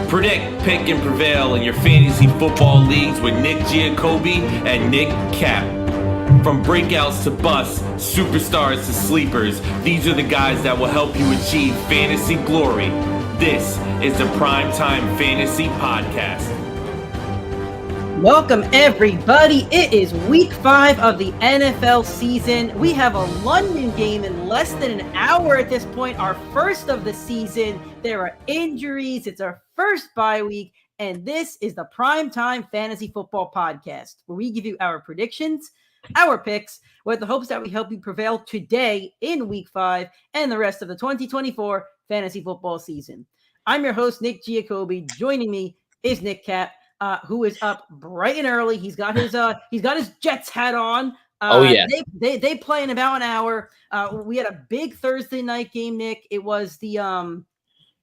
Predict, pick, and prevail in your fantasy football leagues with Nick Giacobbe and Nick Cap. From breakouts to busts, superstars to sleepers, these are the guys that will help you achieve fantasy glory. This is the PrimeTime Fantasy Podcast. Welcome, everybody. It is week 5 of the NFL season. We have a London game in less than an hour at this point, our first of the season. There are injuries. It's our first bye week, and this is the PrimeTime Fantasy Football Podcast, where we give you our predictions, our picks, with the hopes that we help you prevail today in week 5 and the rest of the 2024 fantasy football season. I'm your host, Nick Giacobbe. Joining me is Nick Cap. Who is up bright and early. He's got his Jets hat on. They play in about an hour. We had a big Thursday night game, Nick. It was the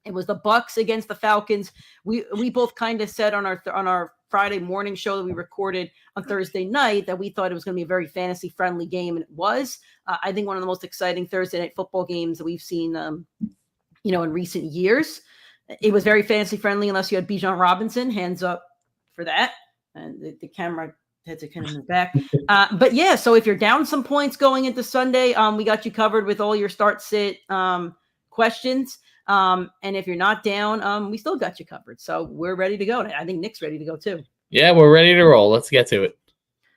Bucs against the Falcons. We both kind of said on our Friday morning show that we recorded on Thursday night that we thought it was going to be a very fantasy friendly game, and it was. I think one of the most exciting Thursday night football games that we've seen in recent years. It was very fantasy friendly unless you had Bijan Robinson. Hands up for that, and the camera had to kind of move back. But yeah, so if you're down some points going into Sunday, we got you covered with all your start-sit questions. And if you're not down, we still got you covered. So we're ready to go. And I think Nick's ready to go too. Yeah, we're ready to roll. Let's get to it.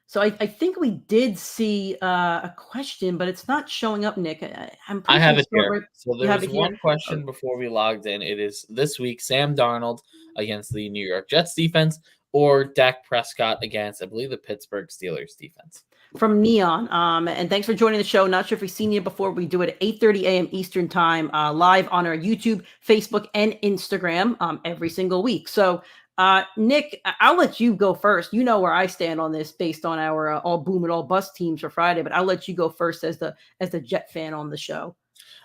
So I think we did see a question, but it's not showing up, Nick. I have it here. So there was one question before we logged in. It is this week, Sam Darnold against the New York Jets defense, or Dak Prescott against, I believe, the Pittsburgh Steelers defense. From Neon. And thanks for joining the show. Not sure if we've seen you before. We do it at 8:30 a.m. Eastern time, live on our YouTube, Facebook, and Instagram every single week. So, Nick, I'll let you go first. You know where I stand on this based on our all boom and all bust teams for Friday, but I'll let you go first as the Jet fan on the show.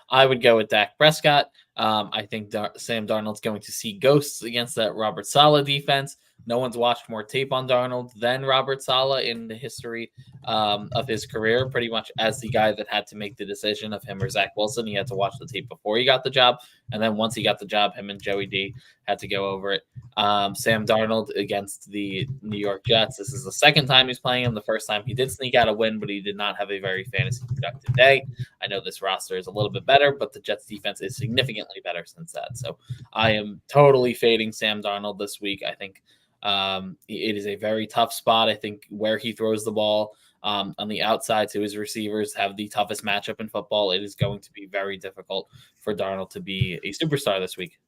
I would go with Dak Prescott. I think Sam Darnold's going to see ghosts against that Robert Saleh defense. No one's watched more tape on Darnold than Robert Saleh in the history of his career, pretty much as the guy that had to make the decision of him or Zach Wilson. He had to watch the tape before he got the job. And then once he got the job, him and Joey D had to go over it. Sam Darnold against the New York Jets. This is the second time he's playing him. The first time he did sneak out a win, but he did not have a very fantasy productive day. I know this roster is a little bit better, but the Jets defense is significantly better since that. So I am totally fading Sam Darnold this week. I think it is a very tough spot. I think where he throws the ball on the outside to his receivers have the toughest matchup in football. It is going to be very difficult for Darnold to be a superstar this week.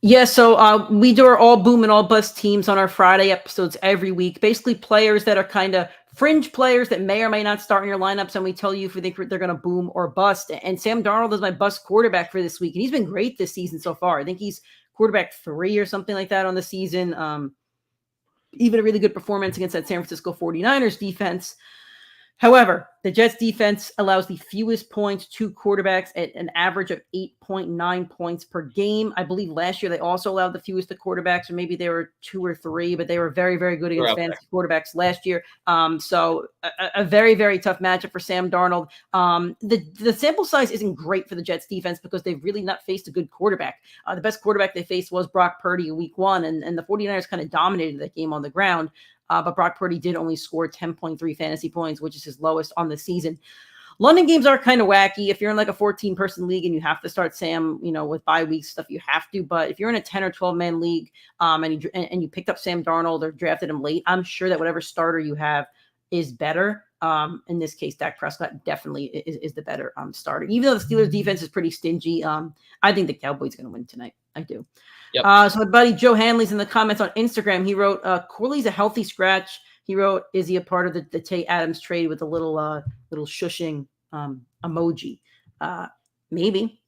Yeah, so we do our all boom and all bust teams on our Friday episodes every week. Basically players that are kind of fringe players that may or may not start in your lineups, and we tell you if we think they're going to boom or bust. And Sam Darnold is my bust quarterback for this week, and he's been great this season so far. I think he's quarterback 3 or something like that on the season. Even a really good performance against that San Francisco 49ers defense. However, the Jets defense allows the fewest points to quarterbacks at an average of 8.9 points per game. I believe last year they also allowed the fewest to quarterbacks, or maybe they were 2 or 3, but they were very, very good against fantasy quarterbacks last year. So a very, very tough matchup for Sam Darnold. The sample size isn't great for the Jets defense because they've really not faced a good quarterback. The best quarterback they faced was Brock Purdy in week 1, and the 49ers kind of dominated that game on the ground. But Brock Purdy did only score 10.3 fantasy points, which is his lowest on the season. London games are kind of wacky. If you're in like a 14-person league and you have to start Sam, with bye week stuff, you have to. But if you're in a 10 or 12-man league and you picked up Sam Darnold or drafted him late, I'm sure that whatever starter you have is better. In this case, Dak Prescott definitely is the better starter. Even though the Steelers defense is pretty stingy, I think the Cowboys are going to win tonight. I do. Yep. So my buddy Joe Hanley's in the comments on Instagram. He wrote, Corley's a healthy scratch. He wrote, is he a part of the Tate Adams trade with a little shushing emoji? Maybe.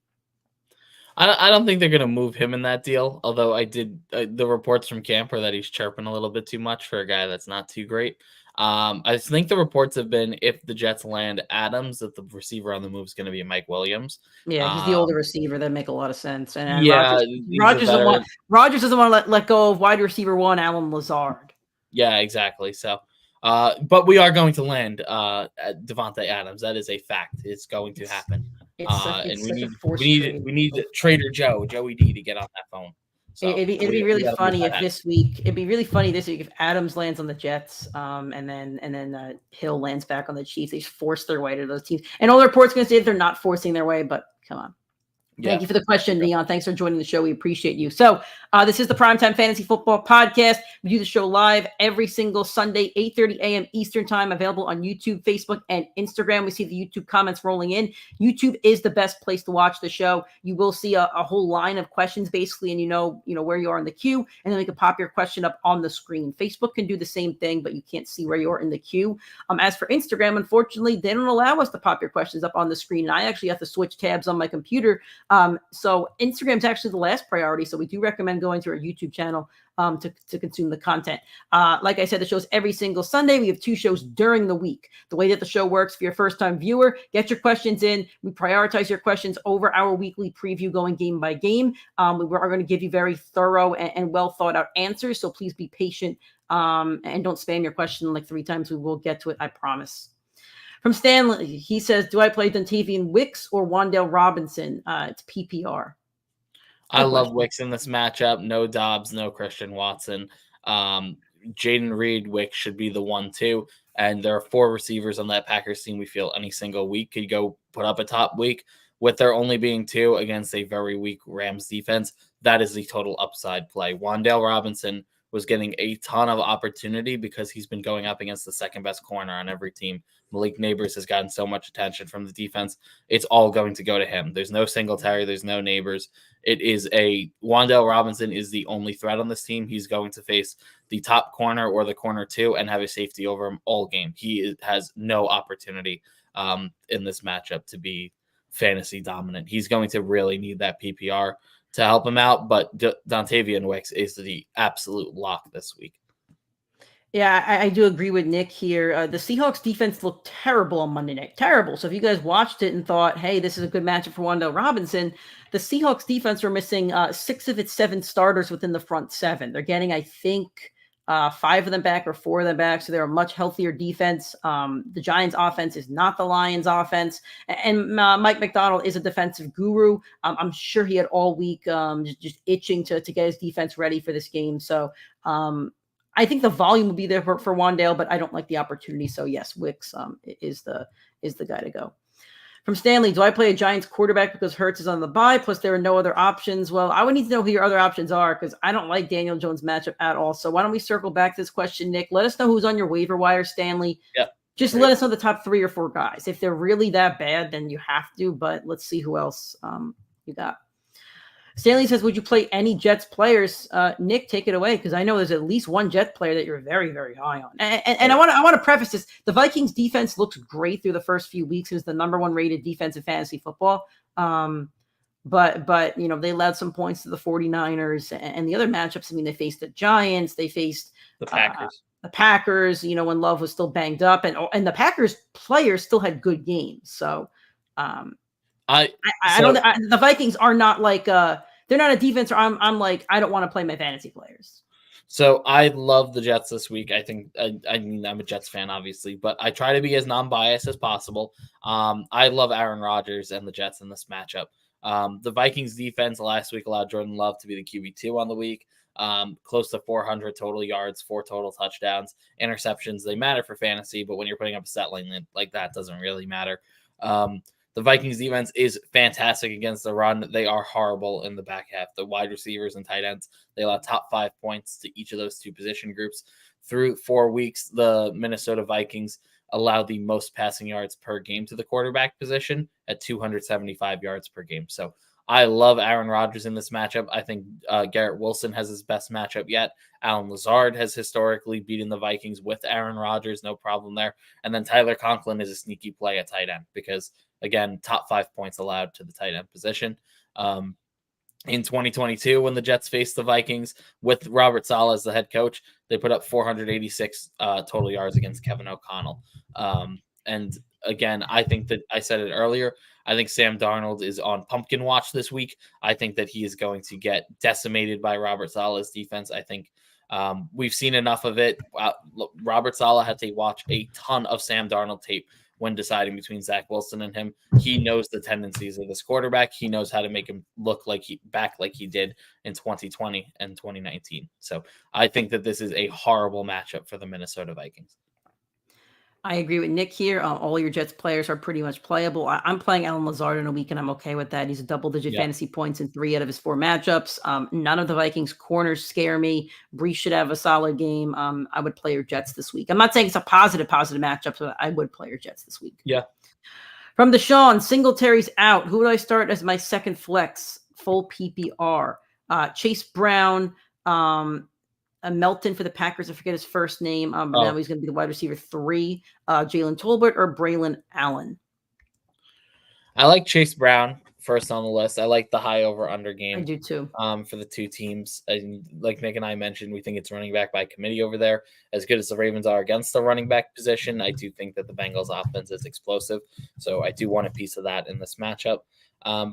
I don't think they're going to move him in that deal. Although the reports from camp are that he's chirping a little bit too much for a guy that's not too great. I think the reports have been if the Jets land Adams, that the receiver on the move is going to be Mike Williams. Yeah, he's the older receiver. That make a lot of sense. And yeah, Rodgers doesn't want to let go of wide receiver 1, Alan Lazard. Yeah, exactly. So, but we are going to land Devontae Adams. That is a fact. It's going to happen. And we need Trader Joey D to get on that phone. So It'd be we really gotta make funny that if happen. this week. It'd be really funny this week if Adams lands on the Jets, and then Hill lands back on the Chiefs. They just force their way to those teams, and all the reports going to say they're not forcing their way. But come on. Thank you for the question, Neon. Thanks for joining the show. We appreciate you. So this is the Primetime Fantasy Football Podcast. We do the show live every single Sunday, 8:30 a.m. Eastern Time, available on YouTube, Facebook, and Instagram. We see the YouTube comments rolling in. YouTube is the best place to watch the show. You will see a whole line of questions, basically, and you know where you are in the queue, and then we can pop your question up on the screen. Facebook can do the same thing, but you can't see where you are in the queue. As for Instagram, unfortunately, they don't allow us to pop your questions up on the screen, and I actually have to switch tabs on my computer. So Instagram's actually the last priority. So we do recommend going to our YouTube channel to consume the content. Like I said, the show's every single Sunday. We have 2 shows during the week. The way that the show works, for your first-time viewer, get your questions in. We prioritize your questions over our weekly preview going game by game. We are going to give you very thorough and well-thought-out answers, so please be patient and don't spam your question like 3 times. We will get to it, I promise. From Stanley, he says, do I play Dontavian Wicks or Wan'Dale Robinson? It's PPR. I love Wicks in this matchup. No Dobbs, no Christian Watson. Jaden Reed, Wicks should be the 1-2. And there are 4 receivers on that Packers team we feel any single week could go put up a top week. With there only being 2 against a very weak Rams defense, that is the total upside play. Wan'Dale Robinson was getting a ton of opportunity because he's been going up against the second best corner on every team. Malik Neighbors has gotten so much attention from the defense. It's all going to go to him. There's no Singletary. There's no Neighbors. Wan'Dale Robinson is the only threat on this team. He's going to face the top corner or the corner 2 and have a safety over him all game. He has no opportunity in this matchup to be fantasy dominant. He's going to really need that PPR to help him out, but Dontavian Wicks is the absolute lock this week. Yeah, I do agree with Nick here. The Seahawks defense looked terrible on Monday night. Terrible. So if you guys watched it and thought, hey, this is a good matchup for Wan'Dale Robinson, the Seahawks defense were missing 6 of its 7 starters within the front 7. They're getting, I think, 5 of them back or 4 of them back. So they're a much healthier defense. The Giants offense is not the Lions offense. And Mike McDonald is a defensive guru. I'm sure he had all week just itching to get his defense ready for this game. So I think the volume will be there for Wan'Dale, but I don't like the opportunity. So yes, Wicks is the guy to go. From Stanley, do I play a Giants quarterback because Hurts is on the bye? Plus, there are no other options. Well, I would need to know who your other options are because I don't like Daniel Jones' matchup at all. So why don't we circle back to this question, Nick? Let us know who's on your waiver wire, Stanley. Yep. Just let us know the top 3 or 4 guys. If they're really that bad, then you have to. But let's see who else you got. Stanley says, would you play any Jets players? Nick, take it away, because I know there's at least one Jet player that you're very, very high on. And I want to preface this. The Vikings defense looks great through the first few weeks. It was the number 1 rated defense in fantasy football. But they allowed some points to the 49ers and the other matchups. I mean, they faced the Giants. They faced the Packers. The Packers, when Love was still banged up. And the Packers players still had good games. So the Vikings are not like they're not a defense or I'm like I don't want to play my fantasy players. So I love the Jets this week. I think I'm a Jets fan, obviously, but I try to be as non-biased as possible. I love Aaron Rodgers and the Jets in this matchup. The Vikings defense last week allowed Jordan Love to be the QB2 on the week. Close to 400 total yards, 4 total touchdowns, interceptions. They matter for fantasy, but when you're putting up a stat line like that, it doesn't really matter. The Vikings defense is fantastic against the run. They are horrible in the back half. The wide receivers and tight ends, they allow top 5 points to each of those 2 position groups. Through 4 weeks, the Minnesota Vikings allow the most passing yards per game to the quarterback position at 275 yards per game. So I love Aaron Rodgers in this matchup. I think Garrett Wilson has his best matchup yet. Alan Lazard has historically beaten the Vikings with Aaron Rodgers. No problem there. And then Tyler Conklin is a sneaky play at tight end because, again, top 5 points allowed to the tight end position. In 2022, when the Jets faced the Vikings with Robert Saleh as the head coach, they put up 486 total yards against Kevin O'Connell. And again, I think that I said it earlier. I think Sam Darnold is on pumpkin watch this week. I think that he is going to get decimated by Robert Saleh's defense. I think we've seen enough of it. Robert Saleh had to watch a ton of Sam Darnold tape when deciding between Zach Wilson and him. He knows the tendencies of this quarterback. He knows how to make him look like he did in 2020 and 2019. So I think that this is a horrible matchup for the Minnesota Vikings. I agree with Nick here. All your Jets players are pretty much playable. I'm playing Alan Lazard in a week, and I'm okay with that. He's a double-digit fantasy points in 3 out of his 4 matchups. None of the Vikings corners scare me. Brees should have a solid game. I would play your Jets this week. I'm not saying it's a positive matchup, but I would play your Jets this week. Yeah. From Deshaun, Singletary's out. Who would I start as my second flex? Full PPR. Chase Brown, Melton for the Packers. I forget his first name. But now he's going to be the wide receiver 3. Jalen Tolbert or Braylon Allen. I like Chase Brown first on the list. I like the high over under game. I do too. For the 2 teams, and like Nick and I mentioned, we think it's running back by committee over there. As good as the Ravens are against the running back position, I do think that the Bengals offense is explosive. So I do want a piece of that in this matchup.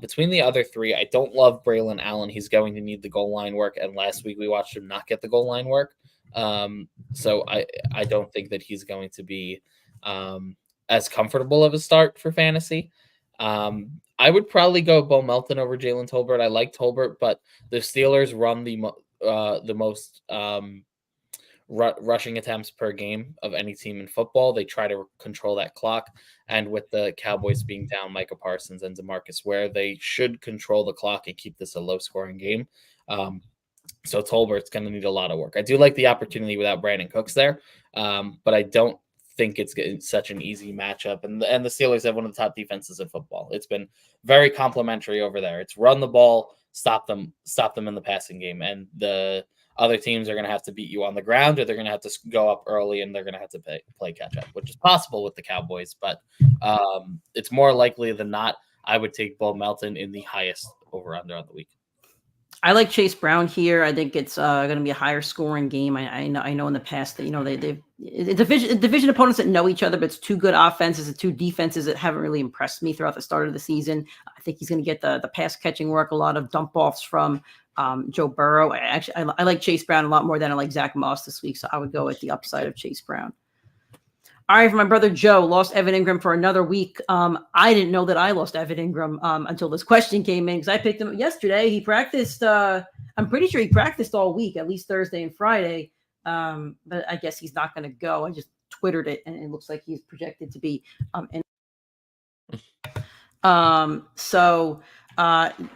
Between the other 3, I don't love Braylon Allen. He's going to need the goal line work, and last week we watched him not get the goal line work. So I don't think that he's going to be as comfortable of a start for fantasy. I would probably go Bo Melton over Jalen Tolbert. I like Tolbert, but the Steelers run the most rushing attempts per game of any team in football. They try to control that clock. And with the Cowboys being down Micah Parsons and DeMarcus Ware, they should control the clock and keep this a low-scoring game. So Tolbert's going to need a lot of work. I do like the opportunity without Brandon Cooks there, but I don't think it's such an easy matchup. And the Steelers have one of the top defenses in football. It's been very complimentary over there. It's run the ball, stop them in the passing game. And the other teams are going to have to beat you on the ground, or they're going to have to go up early and they're going to have to play catch up, which is possible with the Cowboys. But it's more likely than not, I would take Bo Melton in the highest over under on the week. I like Chase Brown here. I think it's going to be a higher scoring game. I know in the past that they've division opponents that know each other, but it's 2 good offenses and 2 defenses that haven't really impressed me throughout the start of the season. I think he's going to get the pass catching work, a lot of dump offs from Joe Burrow. I like Chase Brown a lot more than I like Zach Moss this week, so I would go with the upside of Chase Brown. All right, for my brother Joe, lost Evan Ingram for another week. I didn't know that I lost Evan Ingram until this question came in, because I picked him up yesterday. He practiced. I'm pretty sure he practiced all week, at least Thursday and Friday. But I guess he's not going to go. I just Twittered it, and it looks like he's projected to be So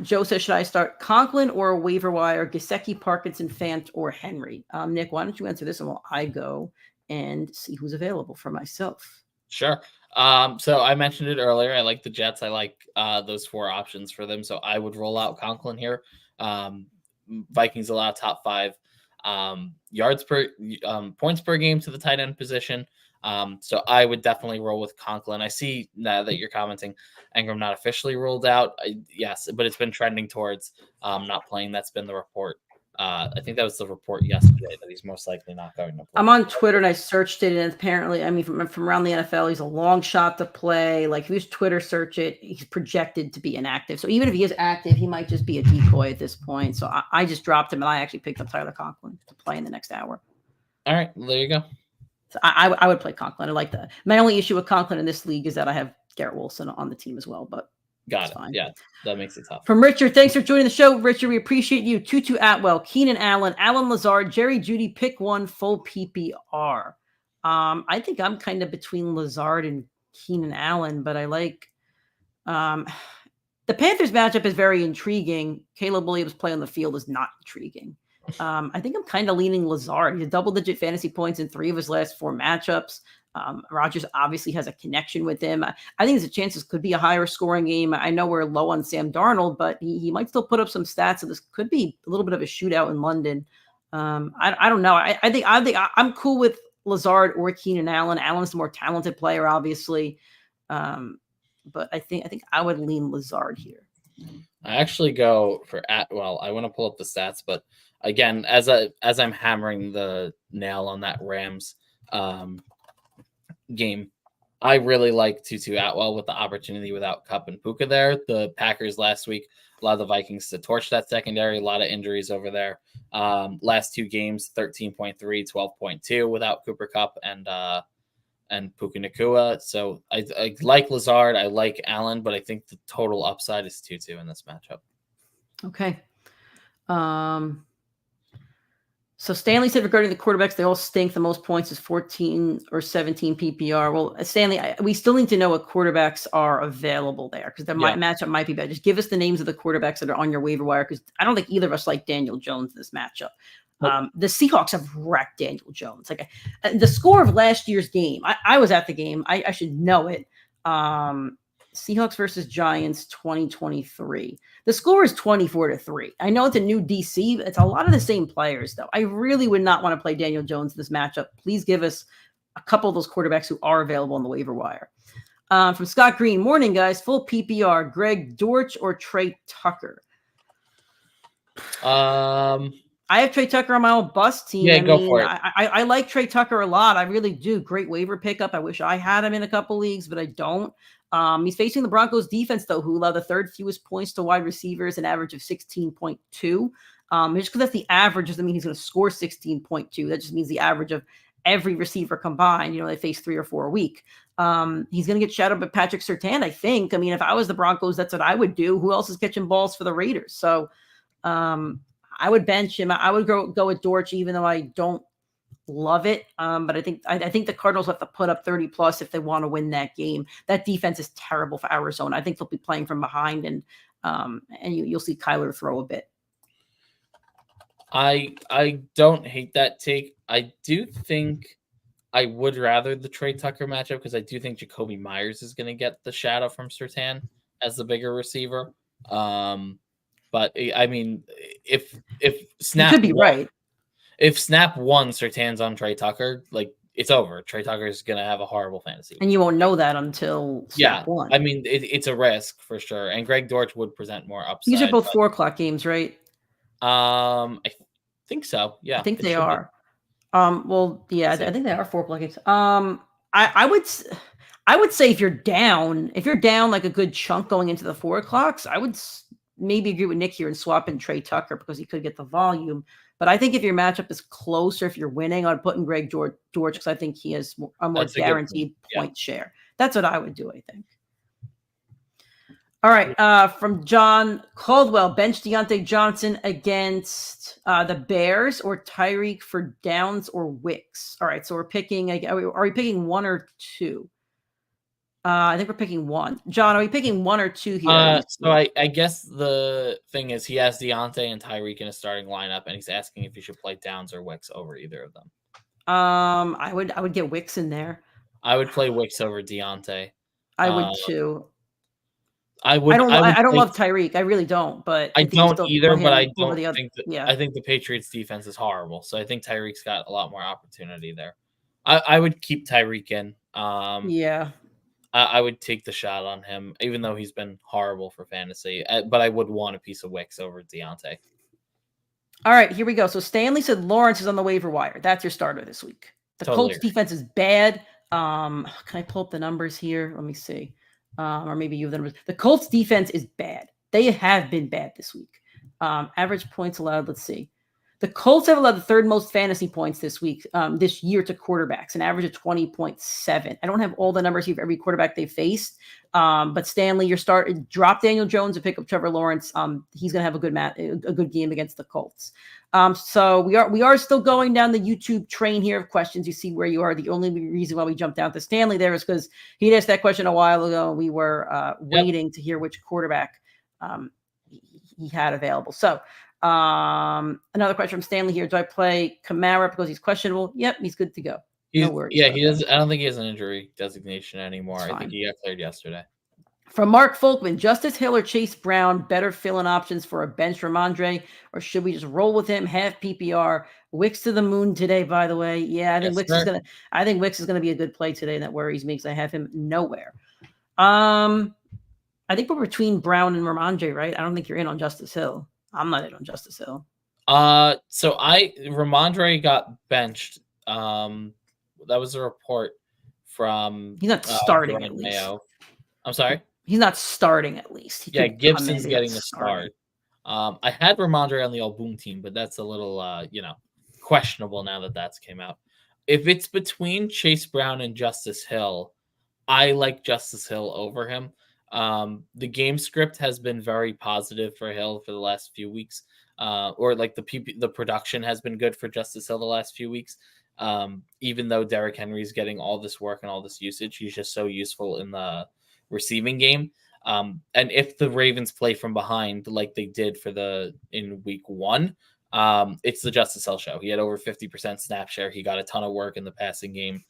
Joe says, should I start Conklin or a waiver wire, Gesicki, Parkinson, Fant, or Henry? Nick, why don't you answer this, and while I go and see who's available for myself. Sure. So I mentioned it earlier. I like the Jets. I like those 4 options for them. So I would roll out Conklin here. Vikings allow top 5 points per game to the tight end position. So I would definitely roll with Conklin. I see now that you're commenting Ingram not officially ruled out. Yes, but it's been trending towards not playing. That's been the report. I think that was the report yesterday that he's most likely not going to play. I'm on Twitter and I searched it, and apparently, from around the NFL, he's a long shot to play. Like, if you just Twitter search it, he's projected to be inactive. So even if he is active, he might just be a decoy at this point. So I just dropped him, and I actually picked up Tyler Conklin to play in the next hour. All right, there you go. So I would play Conklin. I like that. My only issue with Conklin in this league is that I have Garrett Wilson on the team as well, but got it. Fine. Yeah, that makes it tough. From Richard, thanks for joining the show, Richard. We appreciate you. Tutu Atwell, Keenan Allen, Alan Lazard, Jerry Jeudy, pick one, full PPR. I think I'm kind of between Lazard and Keenan Allen, but I like the Panthers matchup is very intriguing. Caleb Williams play on the field is not intriguing. I think I'm kind of leaning Lazard. He's double-digit fantasy points in 3 of his last 4 matchups. Rodgers obviously has a connection with him. I think there's a chance this could be a higher scoring game. I know we're low on Sam Darnold, but he might still put up some stats. So this could be a little bit of a shootout in London. I don't know. I think I'm cool with Lazard or Keenan Allen. Allen's the more talented player, obviously. But I think I would lean Lazard here. I actually go for I want to pull up the stats, but again, as I'm hammering the nail on that Rams game, I really like Tutu Atwell with the opportunity without Kupp and Puka there. The Packers last week allowed the Vikings to torch that secondary. A lot of injuries over there. Last 2 games, 13.3, 12.2 without Cooper Kupp and and Puka Nacua. So I like Lazard, I like Allen, but I think the total upside is 2-2 in this matchup. Okay. So Stanley said regarding the quarterbacks, they all stink. The most points is 14 or 17 PPR. Well, Stanley, we still need to know what quarterbacks are available there because the matchup might be bad. Just give us the names of the quarterbacks that are on your waiver wire because I don't think either of us like Daniel Jones in this matchup. Nope. The Seahawks have wrecked Daniel Jones. Like the score of last year's game, I was at the game. I should know it. Seahawks versus Giants 2023. The score is 24-3. I know it's a new DC, but it's a lot of the same players, though. I really would not want to play Daniel Jones in this matchup. Please give us a couple of those quarterbacks who are available on the waiver wire. From Scott Green, morning, guys. Full PPR, Greg Dortch or Trey Tucker? I have Trey Tucker on my old bust team. Yeah, go for it. I like Trey Tucker a lot. I really do. Great waiver pickup. I wish I had him in a couple leagues, but I don't. He's facing the Broncos defense, though, who allow the third fewest points to wide receivers, an average of 16.2. Just because that's the average doesn't mean he's going to score 16.2. That just means the average of every receiver combined. They face 3 or 4 a week. He's going to get shadowed by Patrick Surtain, I think. I mean, if I was the Broncos, that's what I would do. Who else is catching balls for the Raiders? So I would bench him. I would go with Dortch, even though I don't love it. But I think the Cardinals have to put up 30 plus if they want to win that game. That defense is terrible for Arizona. I think they'll be playing from behind and you'll see Kyler throw a bit. I don't hate that take. I do think I would rather the Trey Tucker matchup because I do think Jacoby Myers is going to get the shadow from Surtain as the bigger receiver. But I mean, if Snap you could be right. If Snap won, Surtain's on Trey Tucker, like it's over. Trey Tucker is going to have a horrible fantasy. And you won't know that until Snap won. I mean, it's a risk for sure. And Greg Dortch would present more upside. These are both 4 o'clock games, right? I think so. Yeah. I think they are. Well, yeah, I think they are 4 o'clock games. I would say if you're down like a good chunk going into the 4 o'clocks, I would maybe agree with Nick here and swap in Trey Tucker because he could get the volume. But I think if your matchup is closer, if you're winning, I'd put in Greg Dortch because I think he has a more guaranteed point share. That's what I would do, I think. All right. From John Caldwell, bench Deontay Johnson against the Bears or Tyreek for Downs or Wicks. All right. So we're picking, are we picking 1 or 2? I think we're picking 1. John, are we picking 1 or 2 here? So I guess the thing is he has Deontay and Tyreek in a starting lineup, and he's asking if you should play Downs or Wicks over either of them. I would get Wicks in there. I would play Wicks over Deontay. I would too. I don't love Tyreek. I really don't. But I don't either. But I don't think that. Yeah. I think the Patriots defense is horrible. So I think Tyreek's got a lot more opportunity there. I would keep Tyreek in. Yeah. I would take the shot on him, even though he's been horrible for fantasy. But I would want a piece of Wicks over Deontay. All right, here we go. So Stanley said Lawrence is on the waiver wire. That's your starter this week. The Colts defense is bad. Can I pull up the numbers here? Let me see. Or maybe you have the numbers. The Colts defense is bad. They have been bad this week. Average points allowed. Let's see. The Colts have allowed the third most fantasy points this week, this year to quarterbacks, an average of 20.7. I don't have all the numbers here for every quarterback they faced. But Stanley, drop Daniel Jones and pick up Trevor Lawrence. He's going to have a good game against the Colts. So we are still going down the YouTube train here of questions. You see where you are. The only reason why we jumped down to Stanley there is because he asked that question a while ago. We were waiting to hear which quarterback he had available. So another question from Stanley here. Do I play Kamara because he's questionable? Yep, he's good to go. No worries. Yeah, he does. I don't think he has an injury designation anymore. I think he got cleared yesterday. From Mark Folkman, Justice Hill or Chase Brown, better fill-in options for a bench Ramondre, or should we just roll with him? Half PPR. Wicks to the moon today, by the way. Yeah, I think Wicks is gonna be a good play today. That worries me because I have him nowhere. I think we're between Brown and Ramondre, right? I don't think you're in on Justice Hill. I'm not in on Justice Hill. So Ramondre got benched. That was a report from. He's not starting at least. Mayo. I'm sorry. He's not starting at least. Gibson's getting the start. I had Ramondre on the All Boom team, but that's a little questionable now that that's came out. If it's between Chase Brown and Justice Hill, I like Justice Hill over him. The game script has been very positive for Hill for the last few weeks, or like the production has been good for Justice Hill the last few weeks. Even though Derrick Henry is getting all this work and all this usage, he's just so useful in the receiving game. And if the Ravens play from behind like they did in week 1, it's the Justice Hill show. He had over 50% snap share. He got a ton of work in the passing game.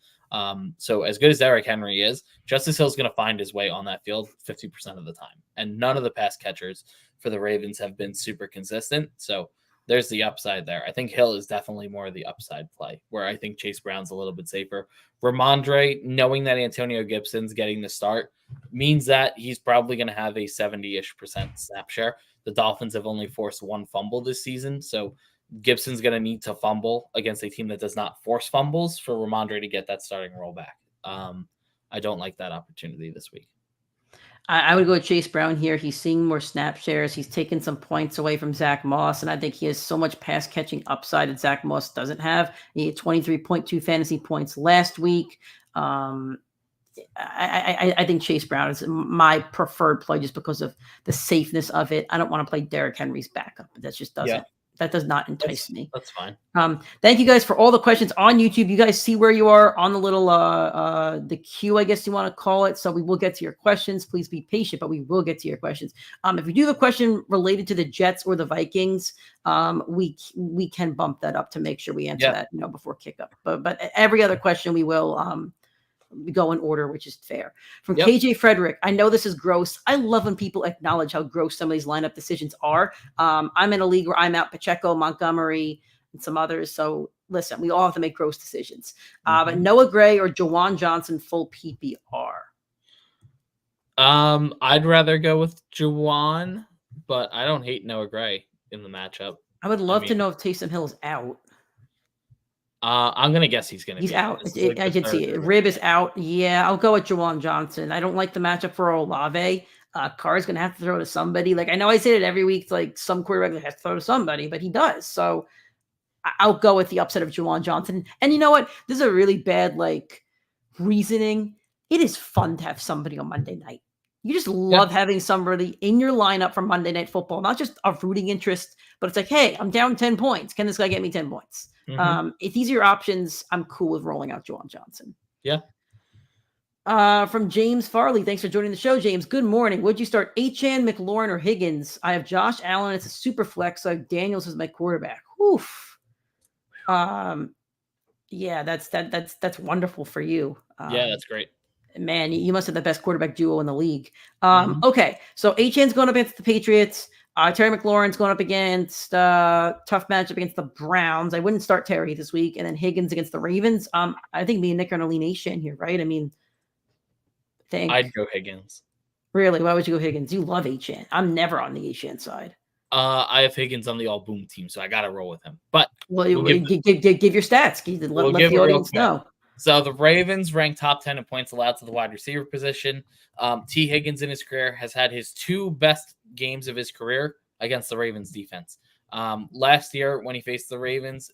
So as good as Derrick Henry is, Justice Hill's going to find his way on that field 50% of the time. And none of the pass catchers for the Ravens have been super consistent. So there's the upside there. I think Hill is definitely more of the upside play, where I think Chase Brown's a little bit safer. Ramondre, knowing that Antonio Gibson's getting the start, means that he's probably going to have a 70-ish% snap share. The Dolphins have only forced 1 fumble this season, so Gibson's going to need to fumble against a team that does not force fumbles for Ramondre to get that starting role back. I don't like that opportunity this week. I would go with Chase Brown here. He's seeing more snap shares. He's taken some points away from Zach Moss, and I think he has so much pass catching upside that Zach Moss doesn't have. He had 23.2 fantasy points last week. I think Chase Brown is my preferred play just because of the safeness of it. I don't want to play Derrick Henry's backup. That just doesn't. Yeah. That does not entice me. That's fine. Thank you guys for all the questions on YouTube. You guys see where you are on the little the queue, I guess you want to call it. So we will get to your questions. Please be patient, but we will get to your questions. If you do have a question related to the Jets or the Vikings, we can bump that up to make sure we answer that, before kickoff. But every other question we will go in order, which is fair. From KJ Frederick, I know this is gross. I love when people acknowledge how gross some of these lineup decisions are. I'm in a league where I'm out Pacheco, Montgomery, and some others. So listen, we all have to make gross decisions. But Noah Gray or Jawan Johnson full PPR. I'd rather go with Jawan, but I don't hate Noah Gray in the matchup. I would love to know if Taysom Hill is out. I'm going to guess he's going to be out. I can see it. Rib is out. Yeah, I'll go with Jawan Johnson. I don't like the matchup for Olave. Carr's going to have to throw to somebody. Like, I know I say it every week, like some quarterback has to throw to somebody, but he does. So I'll go with the upset of Jawan Johnson. And you know what? This is a really bad, reasoning. It is fun to have somebody on Monday night. You just love having somebody in your lineup for Monday Night Football, not just a rooting interest, but it's like, hey, I'm down 10 points. Can this guy get me 10 points? If these are your options, I'm cool with rolling out Jawan Johnson. Yeah. From James Farley, thanks for joining the show, James. Good morning. Would you start Achane, McLaurin, or Higgins? I have Josh Allen. It's a super flex. So I have Daniels as my quarterback. Oof. Yeah, that's wonderful for you. Yeah, that's great. Man, you must have the best quarterback duo in the league. Okay, so Achane's going up against the Patriots. Terry McLaurin's going up against tough matchup against the Browns. I wouldn't start Terry this week. And then Higgins against the Ravens. I think me and Nick are going to lean Achane here, right? I mean, I'd go Higgins. Really? Why would you go Higgins? You love Achane. I'm never on the Achane side. I have Higgins on the all boom team, so I got to roll with him. But give your stats. Let the audience know. So the Ravens rank top 10 in points allowed to the wide receiver position. T. Higgins in his career has had his 2 best games of his career against the Ravens defense. Last year when he faced the Ravens,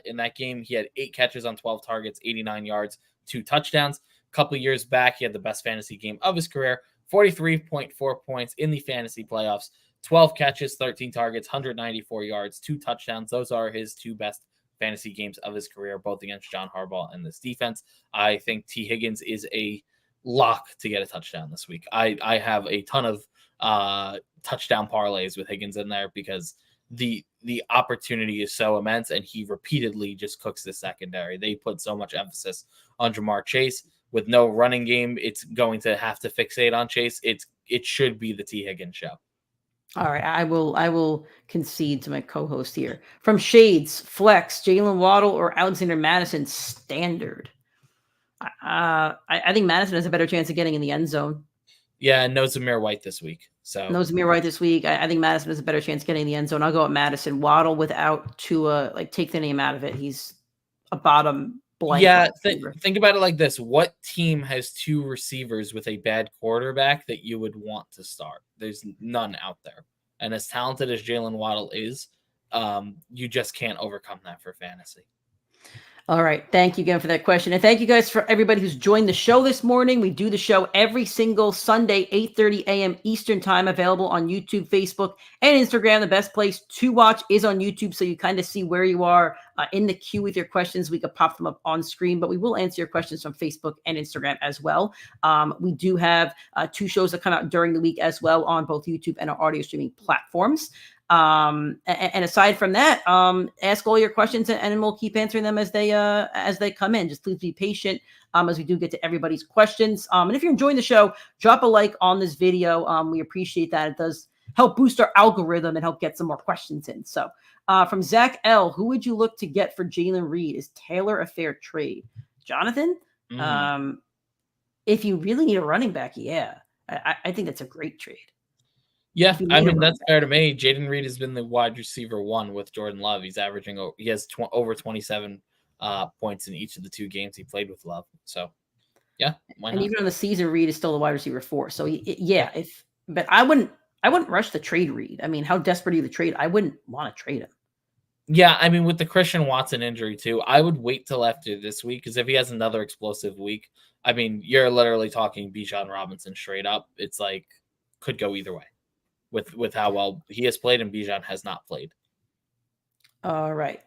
in that game, he had 8 catches on 12 targets, 89 yards, 2 touchdowns. A couple years back, he had the best fantasy game of his career, 43.4 points in the fantasy playoffs, 12 catches, 13 targets, 194 yards, 2 touchdowns. Those are his 2 best fantasy games of his career, both against John Harbaugh and this defense. I think T. Higgins is a lock to get a touchdown this week. I have a ton of touchdown parlays with Higgins in there because the opportunity is so immense, and he repeatedly just cooks the secondary. They put so much emphasis on Jamar Chase. With no running game, it's going to have to fixate on Chase. It should be the T. Higgins show. All right, I will concede to my co-host here. From Shades, flex, Jalen Waddle or Alexander Madison, standard. I think Madison has a better chance of getting in the end zone. Yeah, no Zamir White this week. No Zamir White this week. I think Madison has a better chance of getting in the end zone. I'll go with Madison. Waddle without Tua, take the name out of it. He's a bottom blank. Yeah, think about it like this. What team has 2 receivers with a bad quarterback that you would want to start? There's none out there. And as talented as Jalen Waddle is, you just can't overcome that for fantasy. All right. Thank you again for that question. And thank you guys for everybody who's joined the show this morning. We do the show every single Sunday, 8:30 a.m. Eastern time, available on YouTube, Facebook, and Instagram. The best place to watch is on YouTube, so you kind of see where you are in the queue with your questions. We could pop them up on screen, but we will answer your questions from Facebook and Instagram as well. We do have 2 shows that come out during the week as well on both YouTube and our audio streaming platforms. And aside from that, ask all your questions and we'll keep answering them as they come in. Just please be patient as we do get to everybody's questions. And if you're enjoying the show, drop a like on this video. We appreciate that. It does help boost our algorithm and help get some more questions in. So from Zach L, who would you look to get for Jalen Reed? Is Taylor a fair trade? Jonathan, if you really need a running back, yeah, I think that's a great trade. Yeah, I mean, that's fair to me. Jaden Reed has been the wide receiver 1 with Jordan Love. He's averaging, he has over 27 points in each of the 2 games he played with Love. So, yeah, why not? And even on the season, Reed is still the wide receiver 4. So, but I wouldn't rush the trade Reed. I mean, how desperate are you to trade? I wouldn't want to trade him. Yeah, I mean, with the Christian Watson injury too, I would wait till after this week, because if he has another explosive week, I mean, you're literally talking Bijan Robinson straight up. It's like, could go either way. With how well he has played and Bijan has not played. All right.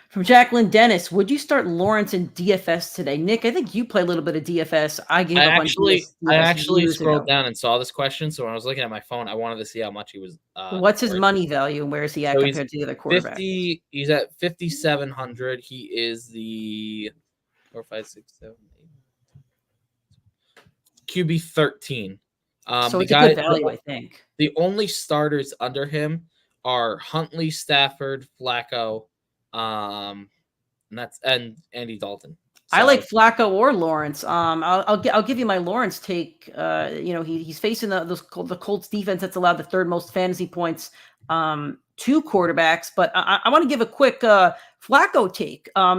From Jacqueline Dennis, would you start Lawrence in DFS today? Nick, I think you play a little bit of DFS. I actually scrolled down and saw this question. So when I was looking at my phone, I wanted to see how much he was. What's his money value and where is he at compared to the other quarterbacks? He's at 5,700. He is the 4, 5, 6, 7, 8 QB 13. So it's a good value, I think. The only starters under him are Huntley, Stafford, Flacco, and Andy Dalton. So, I like Flacco or Lawrence. I'll give you my Lawrence take. He's facing the Colts defense that's allowed the 3rd most fantasy points to quarterbacks. But I want to give a quick Flacco take. I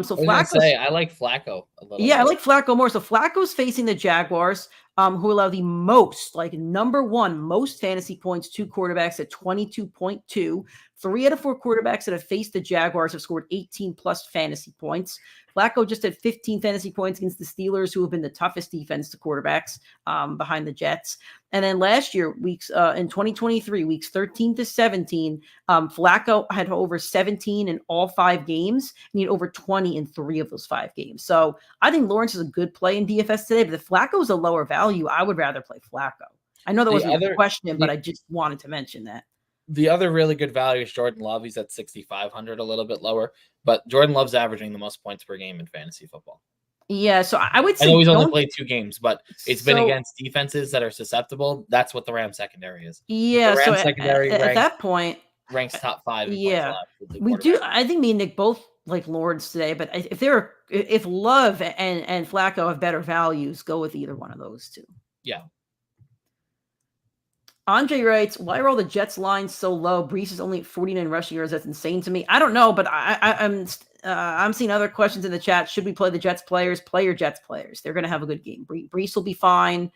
like Flacco a little. Yeah, I like Flacco more. So Flacco's facing the Jaguars, who allow the most, like number 1 most fantasy points to quarterbacks at 22.2. 3 out of 4 quarterbacks that have faced the Jaguars have scored 18 plus fantasy points. Flacco just had 15 fantasy points against the Steelers, who have been the toughest defense to quarterbacks behind the Jets. And then last year, in 2023, weeks 13 to 17, Flacco had over 17 in all 5 games, and he had over 20 in 3 of those 5 games. So I think Lawrence is a good play in DFS today, but if Flacco is a lower value, I would rather play Flacco. I know that wasn't a question, but I just wanted to mention that. The other really good value is Jordan Love. He's at 6,500, a little bit lower, but Jordan Love's averaging the most points per game in fantasy football. Yeah, so I would say I know he's only played 2 games, but it's been against defenses that are susceptible. That's what the Rams secondary is. Yeah, so secondary at that point ranks top 5. Yeah, we do. I think me and Nick both like Lawrence today, but if Love and Flacco have better values, go with either one of those 2. Yeah. Andre writes, why are all the Jets lines so low? Brees is only at 49 rushing yards. That's insane to me. I don't know, but I'm seeing other questions in the chat. Should we play the Jets players? Play your Jets players. They're going to have a good game. Brees will be fine.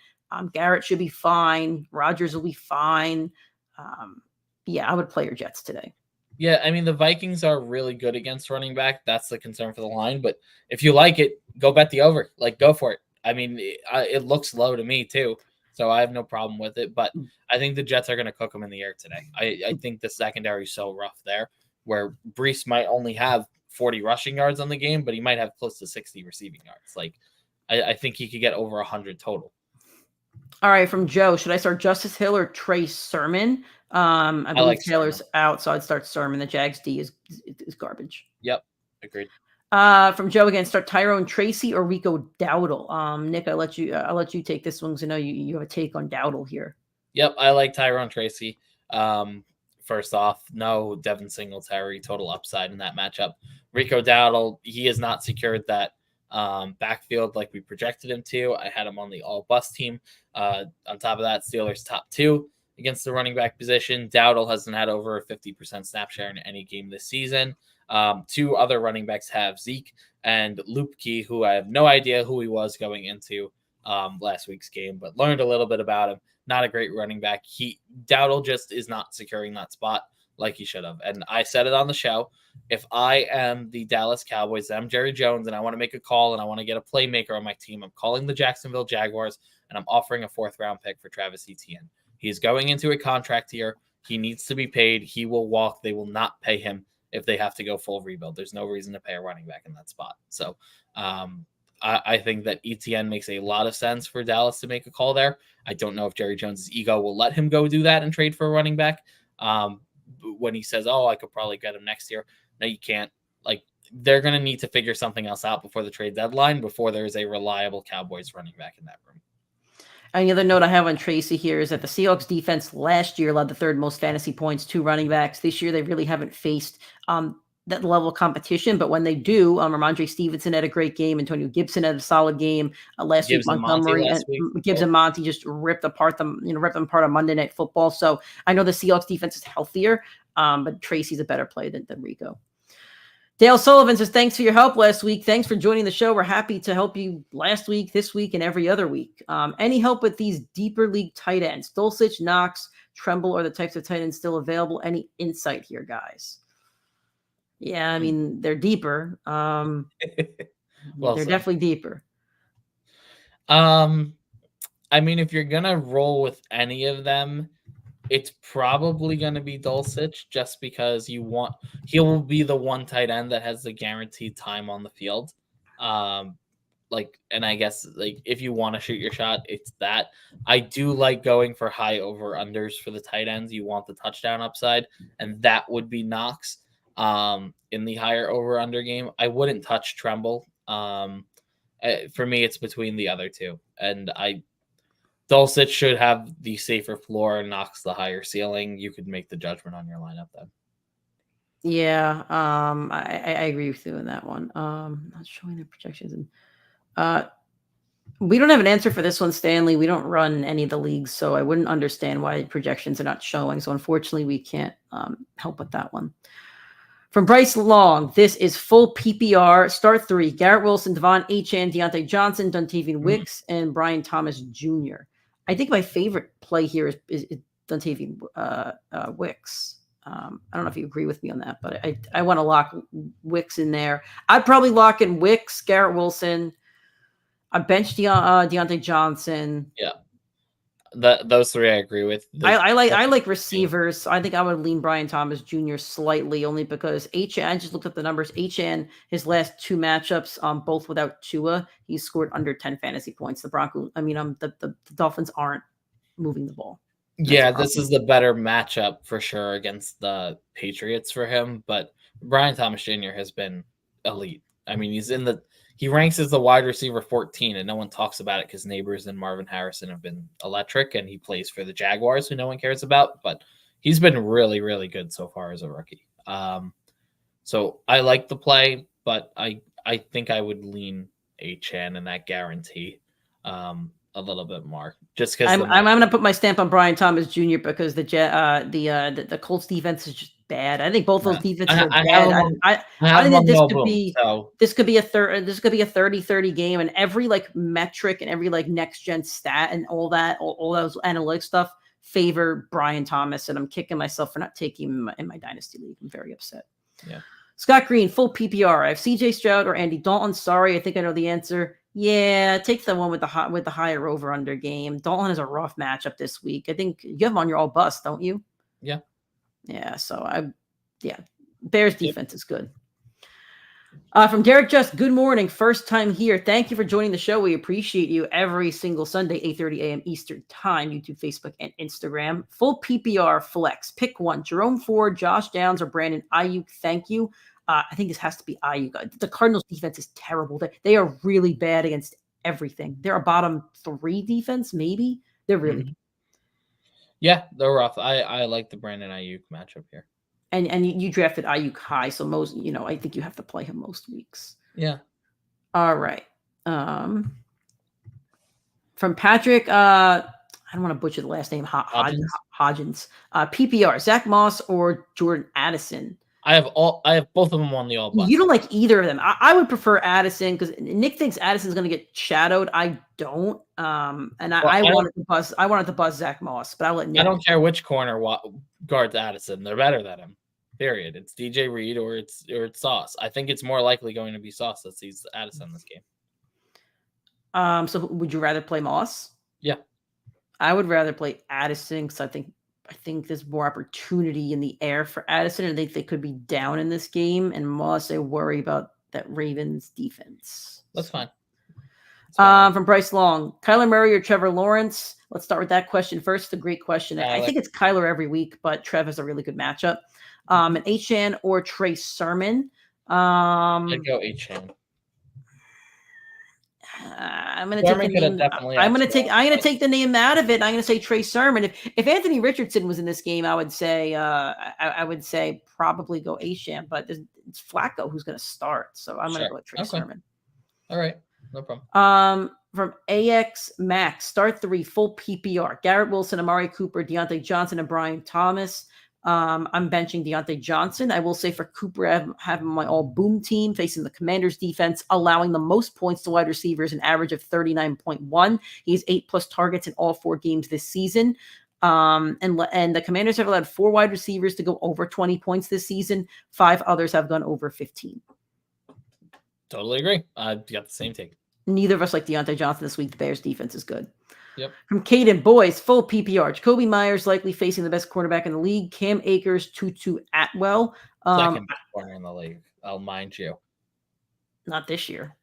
Garrett should be fine. Rodgers will be fine. I would play your Jets today. Yeah, I mean, the Vikings are really good against running back. That's the concern for the line. But if you like it, go bet the over. Like, go for it. I mean, it looks low to me, too. So I have no problem with it, but I think the Jets are going to cook them in the air today. I think the secondary is so rough there, where Brees might only have 40 rushing yards on the game, but he might have close to 60 receiving yards. Like, I think he could get over 100 total. All right, from Joe, should I start Justice Hill or Trey Sermon? I believe Taylor's out, so I'd start Sermon. The Jags D is garbage. Yep, agreed. From Joe again, start Tyrone Tracy or Rico Dowdle. Nick, I'll let you take this one because I know you have a take on Dowdle here. Yep, I like Tyrone Tracy. First off, no Devin Singletary, total upside in that matchup. Rico Dowdle, he has not secured that backfield like we projected him to. I had him on the all-bust team. On top of that, Steelers top 2 against the running back position. Dowdle hasn't had over a 50% snap share in any game this season. 2 other running backs have Zeke and Lupke, who I have no idea who he was going into last week's game, but learned a little bit about him. Not a great running back. Dowdle just is not securing that spot. like he should have. And I said it on the show. If I am the Dallas Cowboys, I'm Jerry Jones, and I want to make a call and I want to get a playmaker on my team, I'm calling the Jacksonville Jaguars and I'm offering a 4th-round pick for Travis Etienne. He's going into a contract here. He needs to be paid. He will walk. They will not pay him if they have to go full rebuild. There's no reason to pay a running back in that spot. So I think that Etienne makes a lot of sense for Dallas to make a call there. I don't know if Jerry Jones's ego will let him go do that and trade for a running back. When he says, oh, I could probably get him next year. No, you can't. Like, they're going to need to figure something else out before the trade deadline, before there's a reliable Cowboys running back in that room. And the other note I have on Tracy here is that the Seahawks defense last year led the 3rd most fantasy points to running backs. This year, they really haven't faced that level of competition. But when they do, Ramondre Stevenson had a great game. Antonio Gibson had a solid game last week. Montgomery and Gibbs and Monty just ripped them apart on Monday Night Football. So I know the Seahawks defense is healthier, but Tracy's a better play than Rico. Dale Sullivan says, thanks for your help last week. Thanks for joining the show. We're happy to help you last week, this week, and every other week. Any help with these deeper league tight ends? Dulcich, Knox, Tremble are the types of tight ends still available. Any insight here, guys? Yeah, I mean, they're deeper. Well, they're definitely deeper. I mean, if you're going to roll with any of them, it's probably going to be Dulcich, just because he'll be the one tight end that has the guaranteed time on the field. And I guess if you want to shoot your shot, it's that. I do like going for high over unders for the tight ends. You want the touchdown upside, and that would be Knox in the higher over under game. I wouldn't touch Tremble. For me, it's between the other two, and Dulcich should have the safer floor and Knox the higher ceiling. You could make the judgment on your lineup then. Yeah, I agree with you on that one. Not showing the projections. And we don't have an answer for this one, Stanley. We don't run any of the leagues, so I wouldn't understand why projections are not showing. So unfortunately, we can't help with that one. From Bryce Long, this is full PPR. Start 3. Garrett Wilson, Devon Achane, Deontay Johnson, Dontavian Wicks, and Brian Thomas Jr. I think my favorite play here is Dontavian Wicks. I don't know if you agree with me on that, but I want to lock Wicks in there. I'd probably lock in Wicks, Garrett Wilson. I bench Deontay Johnson. Yeah. Those 3 I agree with. I like receivers. So I think I would lean Brian Thomas Jr. slightly, only because Achane, I just looked at the numbers. Achane, his last 2 matchups, both without Tua, he scored under 10 fantasy points. The Broncos, the Dolphins aren't moving the ball. Yeah, this is the better matchup for sure against the Patriots for him. But Brian Thomas Jr. has been elite. I mean, he ranks as the wide receiver 14, and no one talks about it because Neighbors and Marvin Harrison have been electric, and he plays for the Jaguars, who no one cares about. But he's been really, really good so far as a rookie. So I like the play, but I think I would lean Achane in that guarantee a little bit more, just because I'm going to put my stamp on Brian Thomas Jr. because the Colts defense is just bad. I think both those defenses are bad. I think this could be a 30-30 game, and every metric and every next gen stat and all those analytics stuff favor Brian Thomas, and I'm kicking myself for not taking him in my dynasty league. I'm very upset. Yeah. Scott Green, full PPR. I have CJ Stroud or Andy Dalton. Sorry, I think I know the answer. Yeah, take the one with the higher over under game. Dalton has a rough matchup this week. I think you have him on your all bust, don't you? Yeah. Yeah. So Bears defense is good. From Derek Just, good morning. First time here. Thank you for joining the show. We appreciate you every single Sunday, 8:30 a.m. Eastern time, YouTube, Facebook, and Instagram. Full PPR flex. Pick one. Jerome Ford, Josh Downs, or Brandon Ayuk. Thank you. I think this has to be Ayuk. The Cardinals defense is terrible. They are really bad against everything. They're a bottom 3 defense, maybe. They're really Yeah, they're rough. I like the Brandon Ayuk matchup here. And you drafted Ayuk high, so most, I think you have to play him most weeks. Yeah. All right. From Patrick, I don't want to butcher the last name. Hodgins. PPR, Zach Moss or Jordan Addison. I have both of them on the all bust. You don't like either of them. I would prefer Addison because Nick thinks Addison's going to get shadowed. I don't. I wanted to buzz Zach Moss, but I'll let Nick. I don't care which corner guards Addison. They're better than him. Period. It's DJ Reed or it's Sauce. I think it's more likely going to be Sauce that sees Addison in this game. So would you rather play Moss? Yeah. I would rather play Addison because I think there's more opportunity in the air for Addison, and I think they could be down in this game. And Moss, I worry about that Ravens defense. That's fine. From Bryce Long, Kyler Murray or Trevor Lawrence? Let's start with that question first. It's a great question. I think it's Kyler every week, but Trev is a really good matchup. And Achane or Trey Sermon? I'd go Achane. I'm going to take the name. I'm going to take the name out of it. I'm going to say Trey Sermon. If Anthony Richardson was in this game, I would say probably go Achane, but it's Flacco who's going to start. So I'm going to go with Trey Sermon. All right. No problem. From AX Max, start 3 full PPR. Garrett Wilson, Amari Cooper, Deontay Johnson, and Brian Thomas. I'm benching Deontay Johnson. I will say for Cooper, I have him on my all boom team facing the Commanders defense, allowing the most points to wide receivers, an average of 39.1. He has 8+ targets in all 4 games this season. And the Commanders have allowed 4 wide receivers to go over 20 points this season. 5 others have gone over 15. Totally agree. I've got the same take. Neither of us like Deontay Johnson this week. The Bears defense is good. Yep. From Caden, boys, full PPR. Jacoby Myers likely facing the best quarterback in the league. Cam Akers, Tutu Atwell. Second best corner in the league. I'll mind you. Not this year.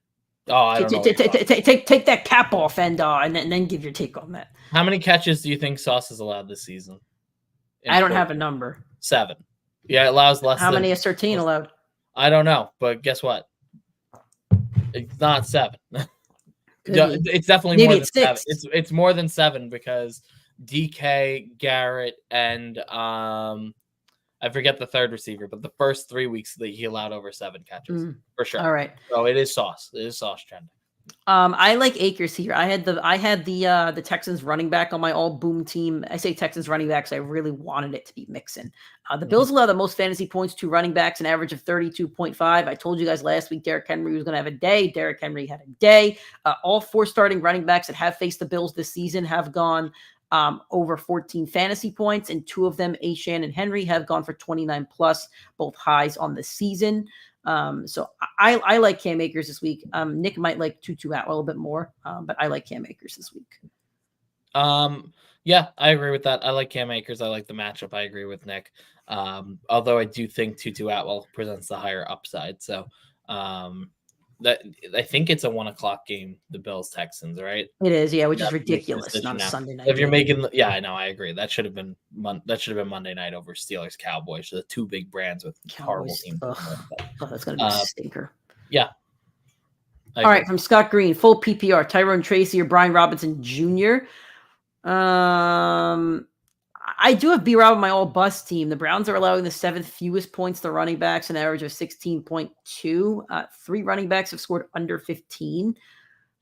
Oh, I don't know. Take that cap off and then give your take on that. How many catches do you think Sauce has allowed this season? I don't have a number. 7. Yeah, it allows less. How many has Sertain allowed? I don't know, but guess what? It's not 7. It's definitely maybe more it's than 6. 7. It's more than 7 because DK, Garrett, and I forget the third receiver, but the first 3 weeks that he allowed over 7 catches for sure. All right. So it is Sauce. It is Sauce trending. I like Akers here. I had the Texans running back on my all boom team. I say Texans running backs. I really wanted it to be Mixon. The Bills allow the most fantasy points to running backs, an average of 32.5. I told you guys last week Derrick Henry was going to have a day. Derrick Henry had a day. All 4 starting running backs that have faced the Bills this season have gone over 14 fantasy points, and 2 of them, Achane and Henry, have gone for 29+, both highs on the season. So I like Cam Akers this week. Nick might like Tutu Atwell a bit more, but I like Cam Akers this week. Yeah, I agree with that. I like Cam Akers. I like the matchup. I agree with Nick. Although I do think Tutu Atwell presents the higher upside. So that I think it's a 1:00 game, the Bills Texans, right? It is, yeah, which is ridiculous. Not a Sunday night. If you're making, I know, I agree. That should have been Monday night over Steelers Cowboys, the 2 big brands with horrible teams. That's gonna be a stinker. Yeah. All right, from Scott Green, full PPR, Tyrone Tracy or Brian Robinson Jr. I do have B-Rob on my all-bust team. The Browns are allowing the 7th fewest points to running backs, an average of 16.2. 3 running backs have scored under 15.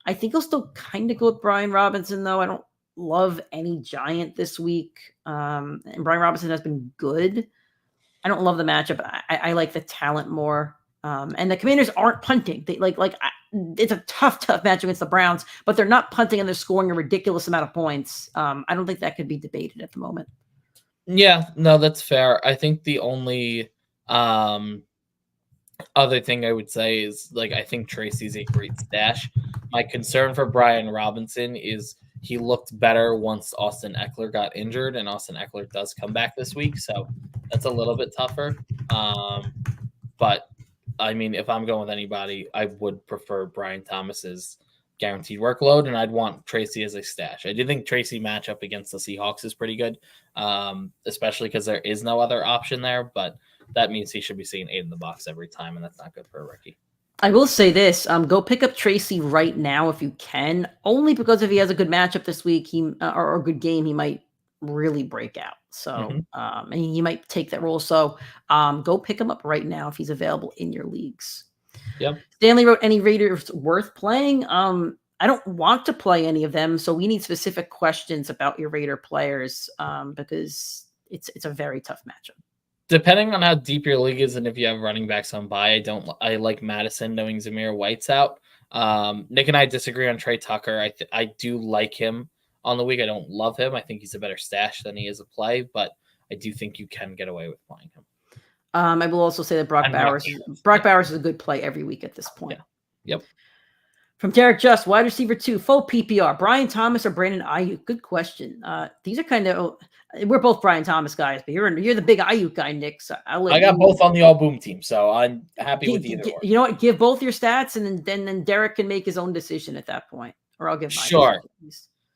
I think I'll still kind of go with Brian Robinson, though. I don't love any Giant this week. And Brian Robinson has been good. I don't love the matchup. I like the talent more. And the Commanders aren't punting. They it's a tough match against the Browns, but they're not punting and they're scoring a ridiculous amount of points. I don't think that could be debated at the moment. Yeah, no, that's fair. I think the only other thing I would say is I think Tracy's a great stash. My concern for Brian Robinson is he looked better once Austin Eckler got injured, and Austin Eckler does come back this week, so that's a little bit tougher. But I mean, if I'm going with anybody, I would prefer Brian Thomas's guaranteed workload, and I'd want Tracy as a stash. I do think Tracy matchup against the Seahawks is pretty good, especially because there is no other option there, but that means he should be seeing 8 in the box every time, and that's not good for a rookie. I will say this, go pick up Tracy right now if you can, only because if he has a good matchup this week, or a good game, he might really break out. So, and he might take that role. So, go pick him up right now if he's available in your leagues. Yep. Stanley wrote, any Raiders worth playing? I don't want to play any of them. So we need specific questions about your Raider players, because it's a very tough matchup. Depending on how deep your league is and if you have running backs on bye, I like Madison knowing Zamir White's out. Nick and I disagree on Trey Tucker. I do like him on the week. I don't love him. I think he's a better stash than he is a play, but I do think you can get away with playing him. I will also say that Brock Bowers is a good play every week at this point. Yeah. Yep. From Derek Just, wide receiver 2, full PPR, Brian Thomas or Brandon Ayuk? Good question. These are kind of we're both Brian Thomas guys, but you're the big Ayuk guy, Nick. So I got both on the all boom team, so I'm happy with either one. You know what? Give both your stats, and then Derek can make his own decision at that point, or I'll give mine. Sure.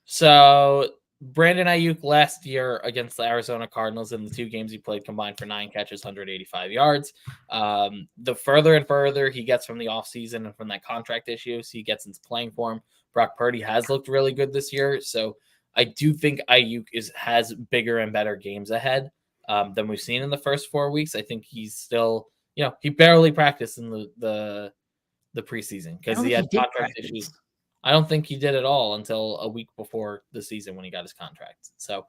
So Brandon Ayuk last year against the Arizona Cardinals in the 2 games he played combined for 9 catches, 185 yards. The further and further he gets from the offseason and from that contract issue, so he gets into playing form. Brock Purdy has looked really good this year, so I do think Ayuk has bigger and better games ahead than we've seen in the first 4 weeks. I think he's still, he barely practiced in the preseason because he had contract issues. I don't think he did at all until a week before the season when he got his contract. So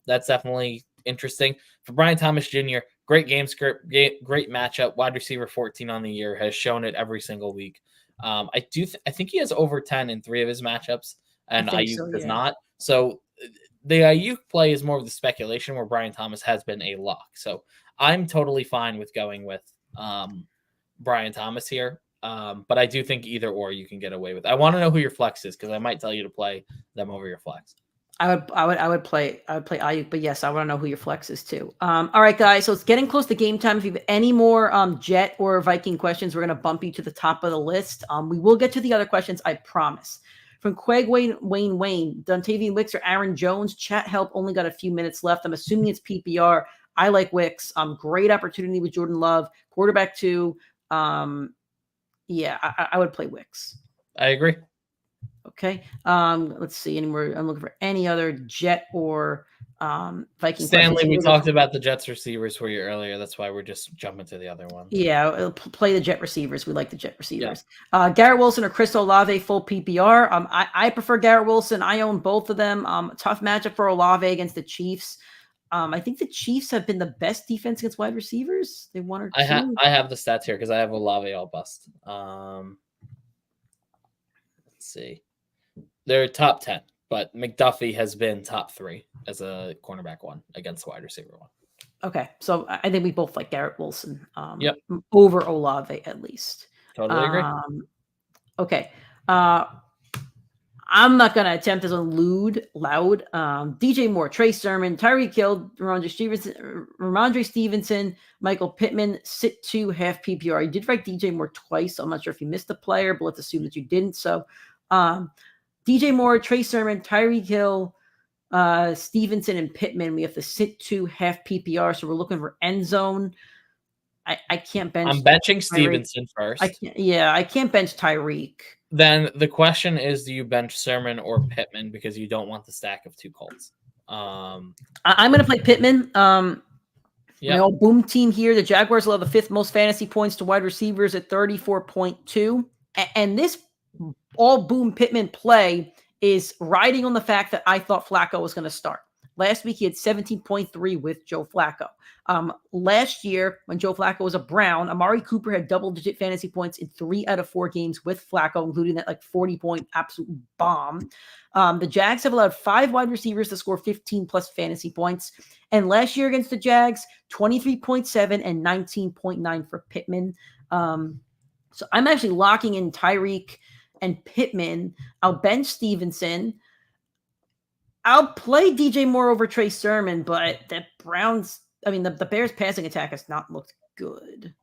that's definitely interesting. For Brian Thomas Jr., great game script, great matchup. Wide receiver 14 on the year, has shown it every single week. I think he has over 10 in 3 of his matchups, and Ayuk does not. So the Ayuk play is more of the speculation where Brian Thomas has been a lock. So I'm totally fine with going with Brian Thomas here. But I do think either or you can get away with. I want to know who your flex is because I might tell you to play them over your flex. I would play Ayuk, but yes, I want to know who your flex is too. All right, guys. So it's getting close to game time. If you have any more Jet or Viking questions, we're gonna bump you to the top of the list. We will get to the other questions, I promise. From Quag Wayne, Dontavian Wicks or Aaron Jones. Chat help only got a few minutes left. I'm assuming it's PPR. I like Wicks. Great opportunity with Jordan Love, quarterback 2. Yeah, I would play Wicks. I agree. Okay. Let's see. Anymore. I'm looking for any other Jet or Viking. Stanley, we talked about the Jets receivers for you earlier. That's why we're just jumping to the other one. Yeah, play the Jet receivers. We like the Jet receivers. Yeah. Garrett Wilson or Chris Olave, full PPR. I prefer Garrett Wilson. I own both of them. Tough matchup for Olave against the Chiefs. I think the Chiefs have been the best defense against wide receivers. They 1 or 2. I have the stats here because I have Olave all bust. Let's see. They're top 10, but McDuffie has been top 3 as a cornerback 1 against wide receiver 1. Okay, so I think we both like Garrett Wilson over Olave at least. Totally agree. Okay. I'm not going to attempt this on loud. DJ Moore, Trey Sermon, Tyreek Hill, Ramondre Stevenson, Michael Pittman, sit 2, half PPR. You did write DJ Moore twice, so I'm not sure if you missed the player, but let's assume that you didn't. So DJ Moore, Trey Sermon, Tyreek Hill, Stevenson, and Pittman. We have to sit 2, half PPR, so we're looking for end zone. I can't bench. I'm benching Stevenson first. I can't bench Tyreek. Then the question is, do you bench Sermon or Pittman because you don't want the stack of 2 Colts? I'm going to play Pittman. My old boom team here. The Jaguars will have the 5th most fantasy points to wide receivers at 34.2. And this all boom Pittman play is riding on the fact that I thought Flacco was going to start. Last week, he had 17.3 with Joe Flacco. Last year, when Joe Flacco was a Brown, Amari Cooper had double-digit fantasy points in 3 out of 4 games with Flacco, including that 40-point absolute bomb. The Jags have allowed 5 wide receivers to score 15-plus fantasy points. And last year against the Jags, 23.7 and 19.9 for Pittman. So I'm actually locking in Tyreek and Pittman. I'll bench Stevenson. I'll play DJ Moore over Trey Sermon, but the Bears passing attack has not looked good.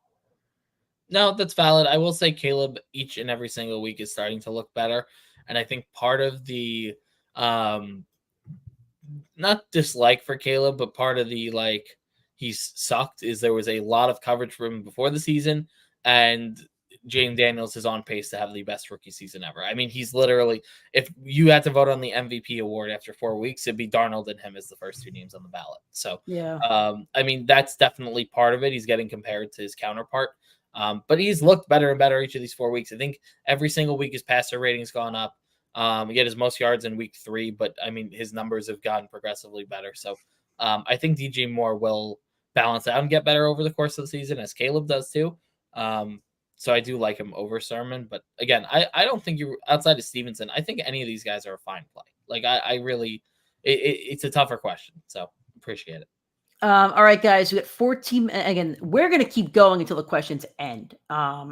No, that's valid. I will say Caleb each and every single week is starting to look better. And I think part of the not dislike for Caleb, but part of the he's sucked is there was a lot of coverage for him before the season, and Jaden Daniels is on pace to have the best rookie season ever. I mean, he's literally, if you had to vote on the MVP award after 4 weeks, it'd be Darnold and him as the first 2 names on the ballot. So, I mean, that's definitely part of it. He's getting compared to his counterpart. But he's looked better and better each of these 4 weeks. I think every single week his passer rating's gone up. He had his most yards in week 3, but I mean, his numbers have gotten progressively better. So I think DJ Moore will balance out and get better over the course of the season, as Caleb does too. So I do like him over Sermon, but again, I don't think outside of Stevenson, I think any of these guys are a fine play. I really, it's a tougher question. So appreciate it. All right, guys, we got 14. Again, we're going to keep going until the questions end.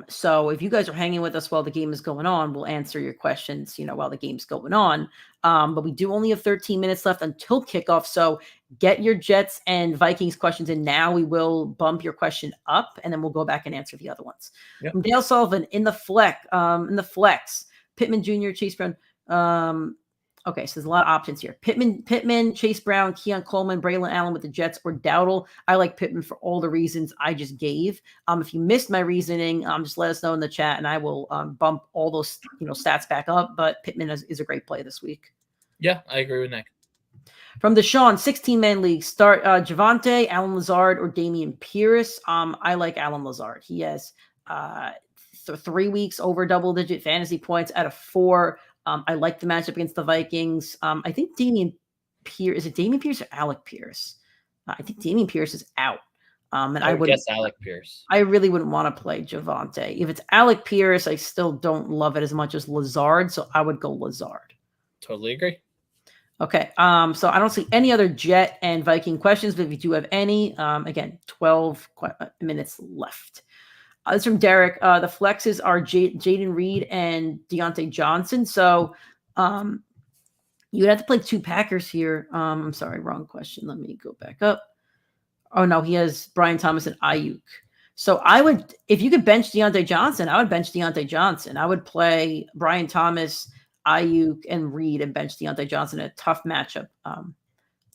So if you guys are hanging with us while the game is going on, we'll answer your questions, while the game's going on. But we do only have 13 minutes left until kickoff. So get your Jets and Vikings questions in now. We will bump your question up, and then we'll go back and answer the other ones. Yep. From Dale Sullivan in the flex, Pittman Jr., Chase Brown. Okay, so there's a lot of options here. Pittman, Chase Brown, Keon Coleman, Braylon Allen with the Jets, or Dowdle. I like Pittman for all the reasons I just gave. If you missed my reasoning, just let us know in the chat, and I will bump all those stats back up. But Pittman is a great play this week. Yeah, I agree with Nick. From Deshaun, 16-man league, start Javonte, Alan Lazard, or Damian Pierce. I like Alan Lazard. He has 3 weeks over double-digit fantasy points out of 4. I like the matchup against the Vikings. I think Damian Pierce, is it Damian Pierce or Alec Pierce? I think Damian Pierce is out. And I would guess Alec Pierce. I really wouldn't want to play Javonte. If it's Alec Pierce, I still don't love it as much as Lazard, so I would go Lazard. Totally agree. Okay. So I don't see any other Jet and Viking questions, but if you do have any, again, 12 minutes left. This is from Derek. The flexes are Jaden Reed and Deontay Johnson. So you would have to play 2 Packers here. I'm sorry, wrong question. Let me go back up. Oh, no, he has Brian Thomas and Ayuk. So I would, if you could bench Deontay Johnson, I would bench Deontay Johnson. I would play Brian Thomas, Ayuk, and Reed and bench Deontay Johnson in a tough matchup.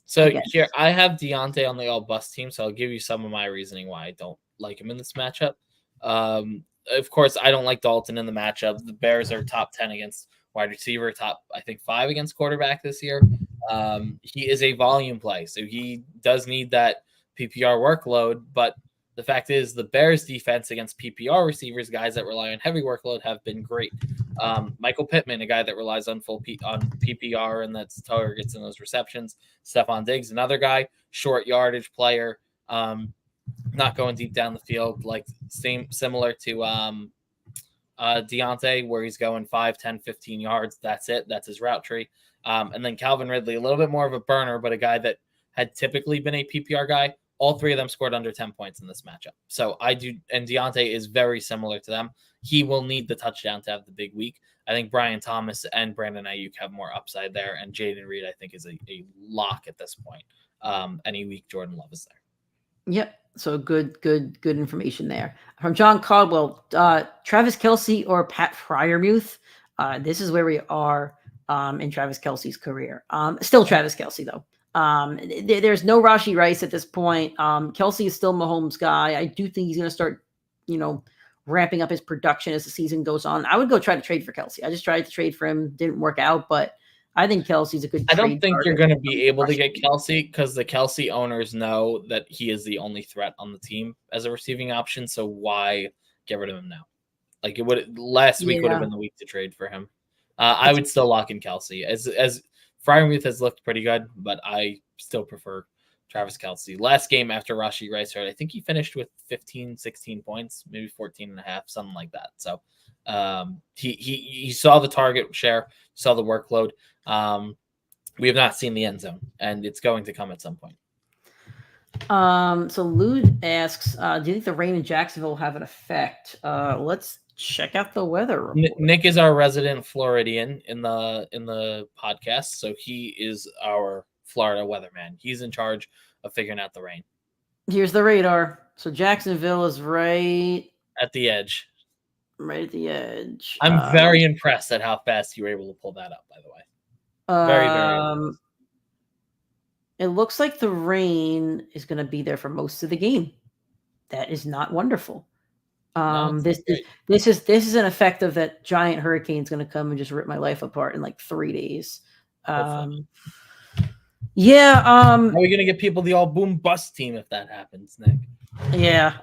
Here, I have Deontay on the all-bust team, so I'll give you some of my reasoning why I don't like him in this matchup. Of course, I don't like Dalton in the matchup. The Bears are top 10 against wide receiver, top, I think, 5 against quarterback this year. He is a volume play, so he does need that PPR workload. But the fact is, the Bears defense against PPR receivers, guys that rely on heavy workload, have been great. Michael Pittman, a guy that relies on on PPR and that's targets and those receptions. Stephon Diggs, another guy, short yardage player. Not going deep down the field, similar to Deontay, where he's going 5, 10, 15 yards. That's it. That's his route tree. And then Calvin Ridley, a little bit more of a burner, but a guy that had typically been a PPR guy. All 3 of them scored under 10 points in this matchup. So and Deontay is very similar to them. He will need the touchdown to have the big week. I think Brian Thomas and Brandon Ayuk have more upside there, and Jaden Reed, I think, is a lock at this point. Any week Jordan Love is there. Yep. So good information there. From John Caldwell, Travis Kelce or Pat Freiermuth. This is where we are in Travis Kelce's career. Still Travis Kelce, though. There's no Rashee Rice at this point. Kelce is still Mahomes' guy. I do think he's going to start, ramping up his production as the season goes on. I would go try to trade for Kelce. I just tried to trade for him. Didn't work out, but I think Kelce's a good trade. I don't think you're going to be able to get Kelce because the Kelce owners know that he is the only threat on the team as a receiving option. So why get rid of him now? Last week would have been the week to trade for him. I would still lock in Kelce as Freiermuth has looked pretty good, but I still prefer Travis Kelce. Last game after Rashee Rice hurt, I think he finished with 15, 16 points, maybe 14 and a half, something like that. So he saw the target share, saw the workload. We have not seen the end zone, and it's going to come at some point. So Lude asks, do you think the rain in Jacksonville will have an effect? Let's check out the weather report. Nick is our resident Floridian in the podcast, so he is our Florida weatherman. He's in charge of figuring out the rain. Here's the radar. So Jacksonville is right at the edge. Right at the edge. I'm very impressed at how fast you were able to pull that up, by the way. Very, very impressed. It looks like the rain is going to be there for most of the game. That is not wonderful. This is an effect of that giant hurricane's going to come and just rip my life apart in 3 days. Yeah. How are we going to get people the all boom bust team if that happens, Nick? Yeah.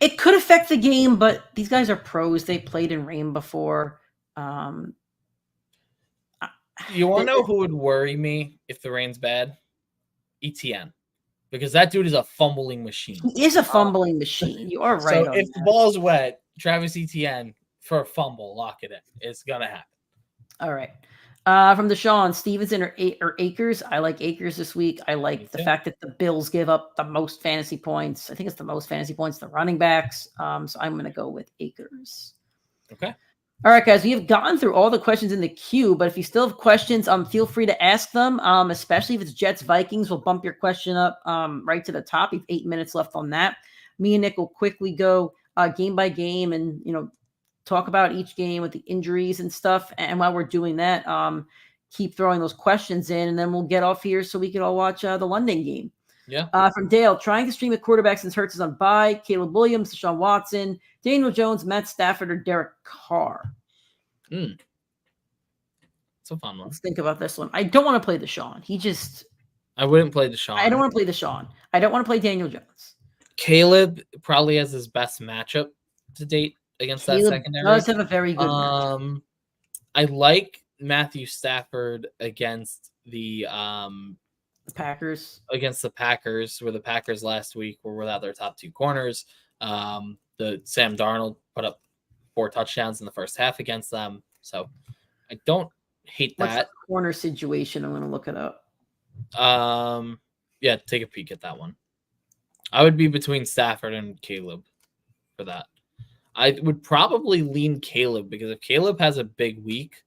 It could affect the game, but these guys are pros. They played in rain before. You want to know who would worry me if the rain's bad? ETN. Because that dude is a fumbling machine. He is a fumbling machine. You are right. So if the ball's wet, Travis Etienne for a fumble, lock it in. It's going to happen. All right. From Deshaun, Stevenson or Akers. I like Akers this week. I Me like the too. fact that the Bills give up the most fantasy points. I think it's the most fantasy points to running backs. So I'm going to go with Akers. Okay. All right, guys, we have gotten through all the questions in the queue, but if you still have questions, feel free to ask them, especially if it's Jets Vikings. We'll bump your question up right to the top. We have 8 minutes left on that. Me and Nick will quickly go game by game and, talk about each game with the injuries and stuff. And while we're doing that, keep throwing those questions in, and then we'll get off here so we can all watch the London game. Yeah. From Dale, trying to stream a quarterback since Hurts is on bye. Caleb Williams, Deshaun Watson, Daniel Jones, Matt Stafford, or Derek Carr. It's a fun one. Let's think about this one. I don't want to play Deshaun. I wouldn't play Deshaun. I don't want to play Deshaun. I don't want to play Daniel Jones. Caleb probably has his best matchup to date against that secondary. Does have a very good matchup. I like Matthew Stafford against the Packers. Against the Packers, where the Packers last week were without their top two corners. The Sam Darnold put up 4 touchdowns in the first half against them. So I don't hate What's that. the corner situation? I'm going to look it up. Yeah, take a peek at that one. I would be between Stafford and Caleb for that. I would probably lean Caleb because if Caleb has a big week,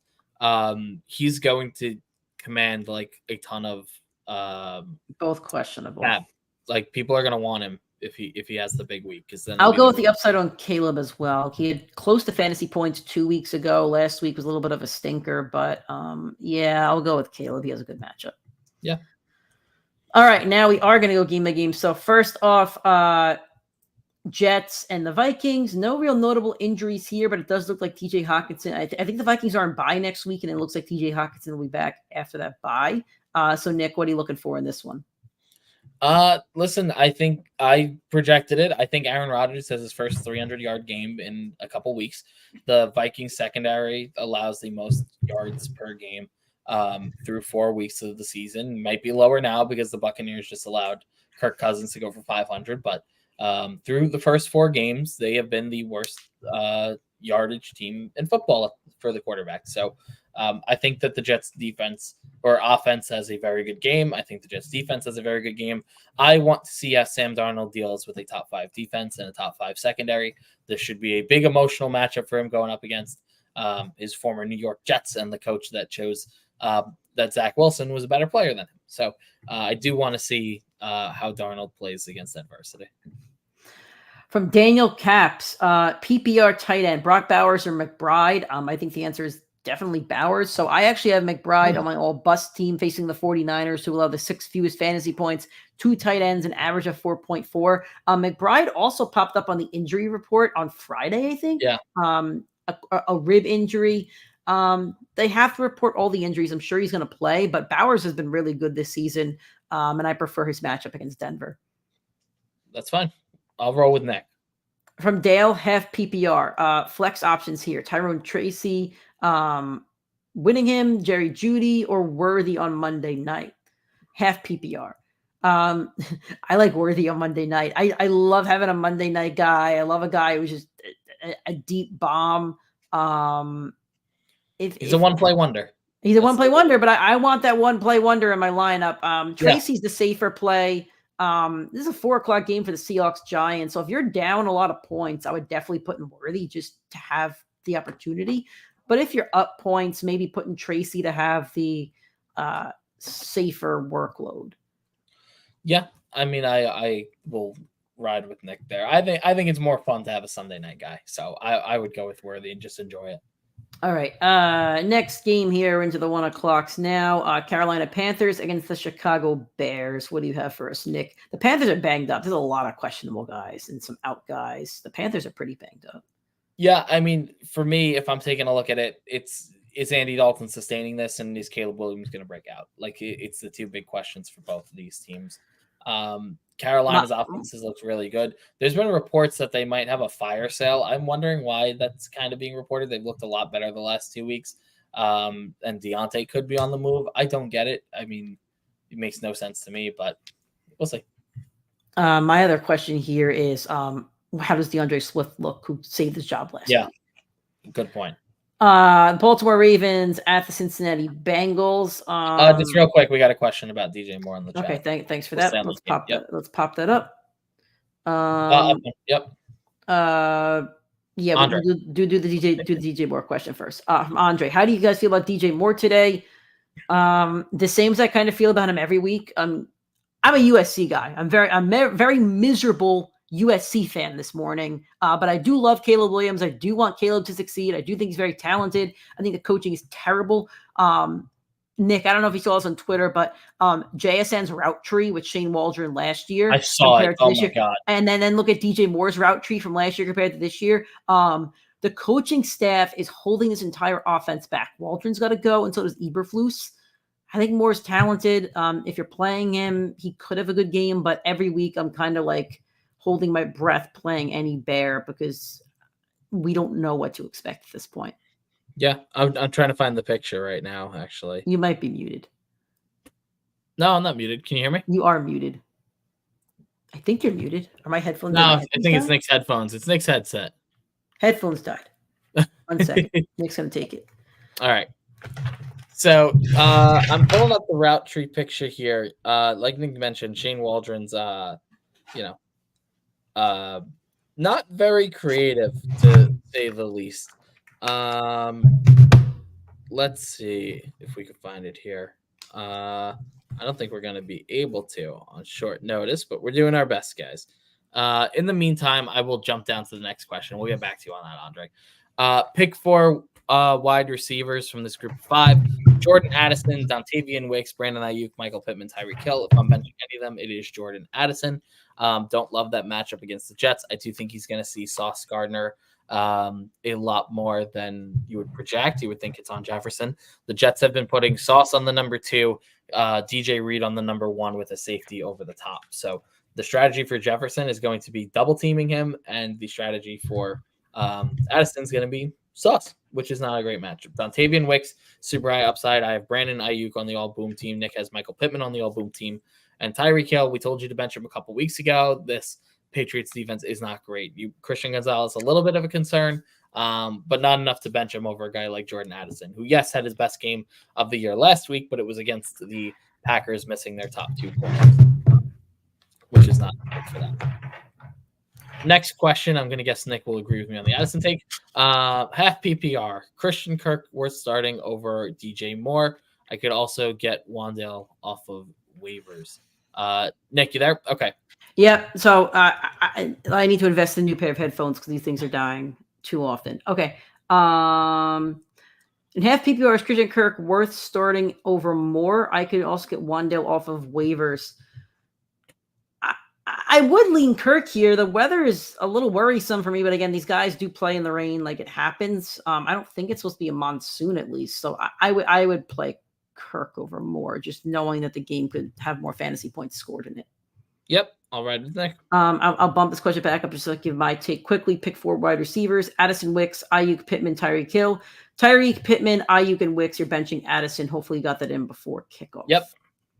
he's going to command like a ton of both questionable. Like people are going to want him if he has the big week, because then I'll go with the upside on Caleb as well. He had close to fantasy points 2 weeks ago. Last week was a little bit of a stinker, but yeah, I'll go with Caleb. He has a good matchup. Yeah. All right, now we are going to go game by game. So first off, Jets and the Vikings. No real notable injuries here, but it does look like TJ Hockenson. I think the Vikings are on bye next week, and it looks like TJ Hockenson will be back after that bye. So Nick, what are you looking for in this one? Listen, I think I projected it. I think Aaron Rodgers has his first 300-yard game in a couple weeks. The Vikings secondary allows the most yards per game through 4 weeks of the season. Might be lower now because the Buccaneers just allowed Kirk Cousins to go for 500, but through the first 4 games, they have been the worst yardage team in football for the quarterback. So I think that the Jets defense or offense has a very good game. I think the Jets defense has a very good game. I want to see how Sam Darnold deals with a top 5 defense and a top 5 secondary. This should be a big emotional matchup for him going up against his former New York Jets and the coach that chose that Zach Wilson was a better player than him. So I do want to see how Darnold plays against adversity. From Daniel Caps, PPR tight end, Brock Bowers or McBride? I think the answer is definitely Bowers. So I actually have McBride on my all-bust team facing the 49ers, who will have the 6th fewest fantasy points, 2 tight ends, an average of 4.4. McBride also popped up on the injury report on Friday, I think. Yeah. A rib injury. They have to report all the injuries. I'm sure he's going to play, but Bowers has been really good this season, and I prefer his matchup against Denver. That's fine. I'll roll with Nick. From Dale, half PPR. Flex options here. Tyrone Tracy, Winningham, Jerry Jeudy, or Worthy on Monday night. Half PPR. I like Worthy on Monday night. I love having a Monday night guy. I love a guy who's just a deep bomb. He's a one-play wonder. He's a one-play wonder, but I want that one-play wonder in my lineup. Tracy's the safer play. This is a 4:00 game for the Seahawks Giants. So if you're down a lot of points, I would definitely put in Worthy just to have the opportunity. But if you're up points, maybe putting Tracy to have the safer workload. Yeah. I mean, I will ride with Nick there. I think it's more fun to have a Sunday night guy. So I would go with Worthy and just enjoy it. All right. Next game here into the 1 o'clocks now. Carolina Panthers against the Chicago Bears. What do you have for us, Nick? The Panthers are banged up. There's a lot of questionable guys and some out guys. The Panthers are pretty banged up. Yeah, I mean, for me, if I'm taking a look at it, is Andy Dalton sustaining this, and is Caleb Williams going to break out? Like, it's the 2 big questions for both of these teams. Carolina's offenses looks really good. There's been reports that they might have a fire sale. I'm wondering why that's kind of being reported. They've looked a lot better the last 2 weeks. And Deontay could be on the move. I don't get it. I mean, it makes no sense to me, but we'll see. My other question here is, how does DeAndre Swift look, who saved his job last week? Good point. Baltimore Ravens at the Cincinnati Bengals. Just real quick, we got a question about DJ Moore in the chat. Okay, thanks for We'll stay that. on Let's this game. pop that. Let's pop that up. Yep. Yeah, Andre. we'll do the DJ Moore question first. From Andre, how do you guys feel about DJ Moore today? The same as I kind of feel about him every week. I'm a USC guy. I'm very miserable USC fan this morning. But I do love Caleb Williams. I do want Caleb to succeed. I do think he's very talented. I think the coaching is terrible. Nick, I don't know if you saw this on Twitter, but JSN's route tree with Shane Waldron last year. I saw it. Oh my God. And then look at DJ Moore's route tree from last year compared to this year. The coaching staff is holding this entire offense back. Waldron's got to go, and so does Eberflus. I think Moore's talented. If you're playing him, he could have a good game, but every week I'm kind of like holding my breath playing any bear because we don't know what to expect at this point. Yeah, I'm trying to find the picture right now, actually. You might be muted. No, I'm not muted. Can you hear me? You are muted. I think you're muted. Are my headphones? No, I think it's Nick's headphones. It's Nick's headset. Headphones died. 1 second. Nick's going to take it. All right. So I'm pulling up the route tree picture here. Like Nick mentioned, Shane Waldron's, not very creative to say the least. Let's see if we can find it here. I don't think we're going to be able to on short notice, but we're doing our best, guys. In the meantime, I will jump down to the next question. We'll get back to you on that, Andre. Pick 4 wide receivers from this group of 5. Jordan Addison, Dontavian Wicks, Brandon Ayuk, Michael Pittman, Tyreek Hill. If I'm benching any of them, it is Jordan Addison. Don't love that matchup against the Jets. I do think he's going to see Sauce Gardner a lot more than you would project. You would think it's on Jefferson. The Jets have been putting Sauce on the number 2, DJ Reed on the number 1 with a safety over the top. So the strategy for Jefferson is going to be double teaming him, and the strategy for Addison is going to be Sauce, which is not a great matchup. Dontavian Wicks, super high upside. I have Brandon Ayuk on the all boom team. Nick has Michael Pittman on the all boom team. And Tyreek Hill, we told you to bench him a couple weeks ago. This Patriots defense is not great. Christian Gonzalez, a little bit of a concern, but not enough to bench him over a guy like Jordan Addison, who, yes, had his best game of the year last week, but it was against the Packers missing their top 2 corners, which is not good for them. Next question, I'm going to guess Nick will agree with me on the Addison take. Half PPR, Christian Kirk worth starting over DJ Moore. I could also get Wan'Dale off of waivers. Nick, you there? Okay. Yeah, so I need to invest in a new pair of headphones because these things are dying too often. Okay. In half PPR, is Christian Kirk worth starting over Moore? I could also get Wan'Dale off of waivers. I would lean Kirk here. The weather is a little worrisome for me, but again, these guys do play in the rain like it happens. I don't think it's supposed to be a monsoon at least, so I would play Kirk over Moore, just knowing that the game could have more fantasy points scored in it. Yep, all right, Nick. I'll bump this question back up just to give my take quickly. Pick 4 wide receivers: Addison, Wicks, Ayuk, Pittman, Tyreek Hill. Tyreek, Pittman, Ayuk, and Wicks. You're benching Addison. Hopefully, you got that in before kickoff. Yep,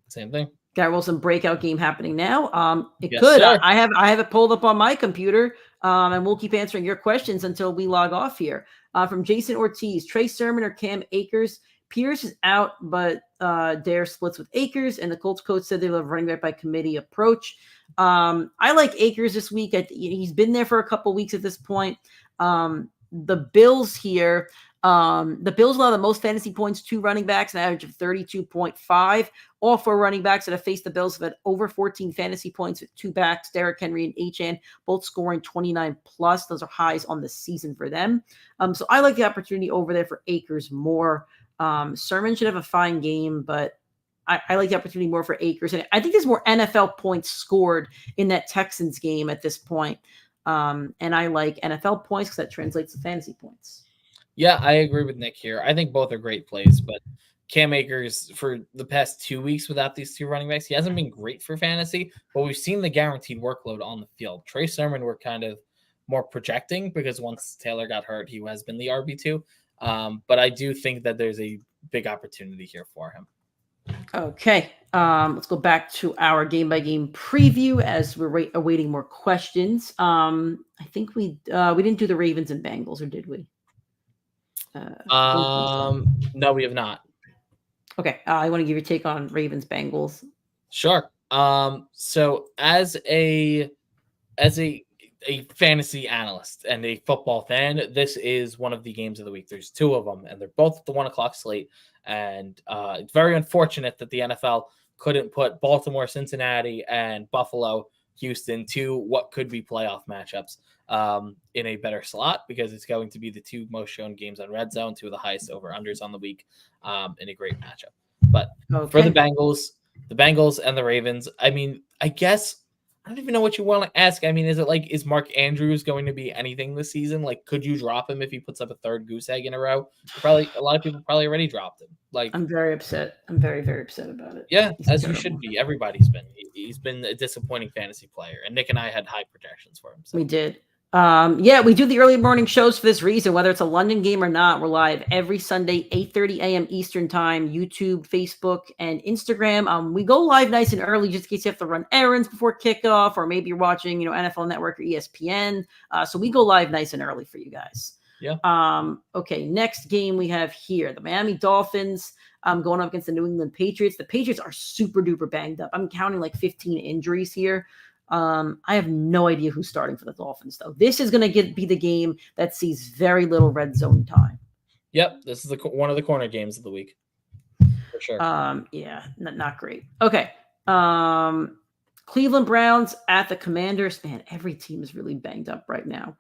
same thing. Garrett Wilson breakout game happening now. It Yes, could. sir. I have it pulled up on my computer, and we'll keep answering your questions until we log off here. From Jason Ortiz, Trey Sermon or Cam Akers. Pierce is out, but Dare splits with Akers, and the Colts coach said they love running back by committee approach. I like Akers this week. He's been there for a couple weeks at this point. The Bills here. The Bills allow the most fantasy points to running backs, an average of 32.5. All 4 running backs that have faced the Bills have had over 14 fantasy points with 2 backs, Derrick Henry and Achane, both scoring 29 plus. Those are highs on the season for them. So I like the opportunity over there for Akers more. Sermon should have a fine game, but I like the opportunity more for Akers. And I think there's more NFL points scored in that Texans game at this point. And I like NFL points because that translates to fantasy points. Yeah, I agree with Nick here. I think both are great plays, but Cam Akers, for the past 2 weeks without these 2 running backs, he hasn't been great for fantasy, but we've seen the guaranteed workload on the field. Trey Sermon, we're kind of more projecting because once Taylor got hurt, he has been the RB2. But I do think that there's a big opportunity here for him. Okay. Let's go back to our game-by-game preview as we're awaiting more questions. I think we didn't do the Ravens and Bengals, or did we? No, we have not. Okay, I want to give your take on Ravens Bengals. Sure. So as a fantasy analyst and a football fan, this is one of the games of the week. There's two of them, and they're both at the 1:00 slate. And it's very unfortunate that the NFL couldn't put Baltimore, Cincinnati, and Buffalo, Houston to what could be playoff matchups in a better slot, because it's going to be the two most shown games on Red Zone, two of the highest over-unders on the week, in a great matchup. But for the Bengals and the Ravens, I mean, I guess I don't even know what you want to ask. I mean, is Mark Andrews going to be anything this season? Like, could you drop him if he puts up a third goose egg in a row? Probably, a lot of people probably already dropped him. Like, I'm very upset. I'm very, very upset about it. Yeah, as you should be. Everybody's been. He's been a disappointing fantasy player, and Nick and I had high projections for him. So. We did. Yeah, we do the early morning shows for this reason. Whether it's a London game or not, we're live every Sunday, 8:30 a.m. Eastern time, YouTube, Facebook, and Instagram. We go live nice and early just in case you have to run errands before kickoff, or maybe you're watching, NFL Network or ESPN. So we go live nice and early for you guys. Yeah. Okay, next game we have here, the Miami Dolphins going up against the New England Patriots. The Patriots are super duper banged up. I'm counting like 15 injuries here. I have no idea who's starting for the Dolphins, though. This is going to be the game that sees very little red zone time. Yep, this is one of the corner games of the week, for sure. Yeah, not great. Okay, Cleveland Browns at the Commanders. Man, every team is really banged up right now.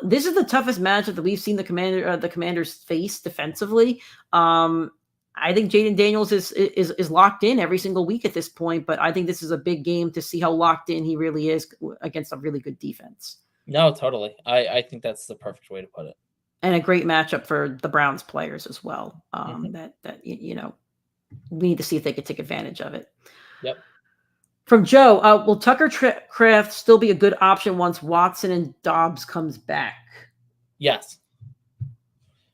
This is the toughest matchup that we've seen the Commanders face defensively. I think Jaden Daniels is locked in every single week at this point, but I think this is a big game to see how locked in he really is against a really good defense. No, totally. I think that's the perfect way to put it. And a great matchup for the Browns players as well. That we need to see if they could take advantage of it. Yep. From Joe, will Tucker Kraft still be a good option once Watson and Dobbs comes back? Yes.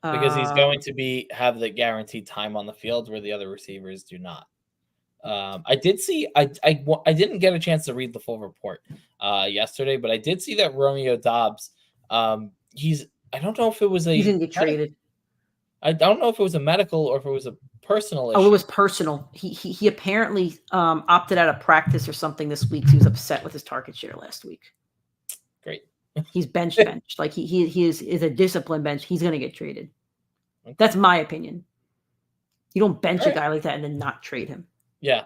Because he's going to have the guaranteed time on the field where the other receivers do not. I did see. I didn't get a chance to read the full report yesterday, but I did see that Romeo Dobbs. I don't know if it was he didn't get traded. I don't know if it was a medical or if it was a personal issue. Oh, it was personal. He apparently opted out of practice or something this week. He was upset with his target share last week. Great. He's benched. Like he is a disciplined bench. He's going to get traded. Okay. That's my opinion. You don't bench a guy like that and then not trade him. Yeah.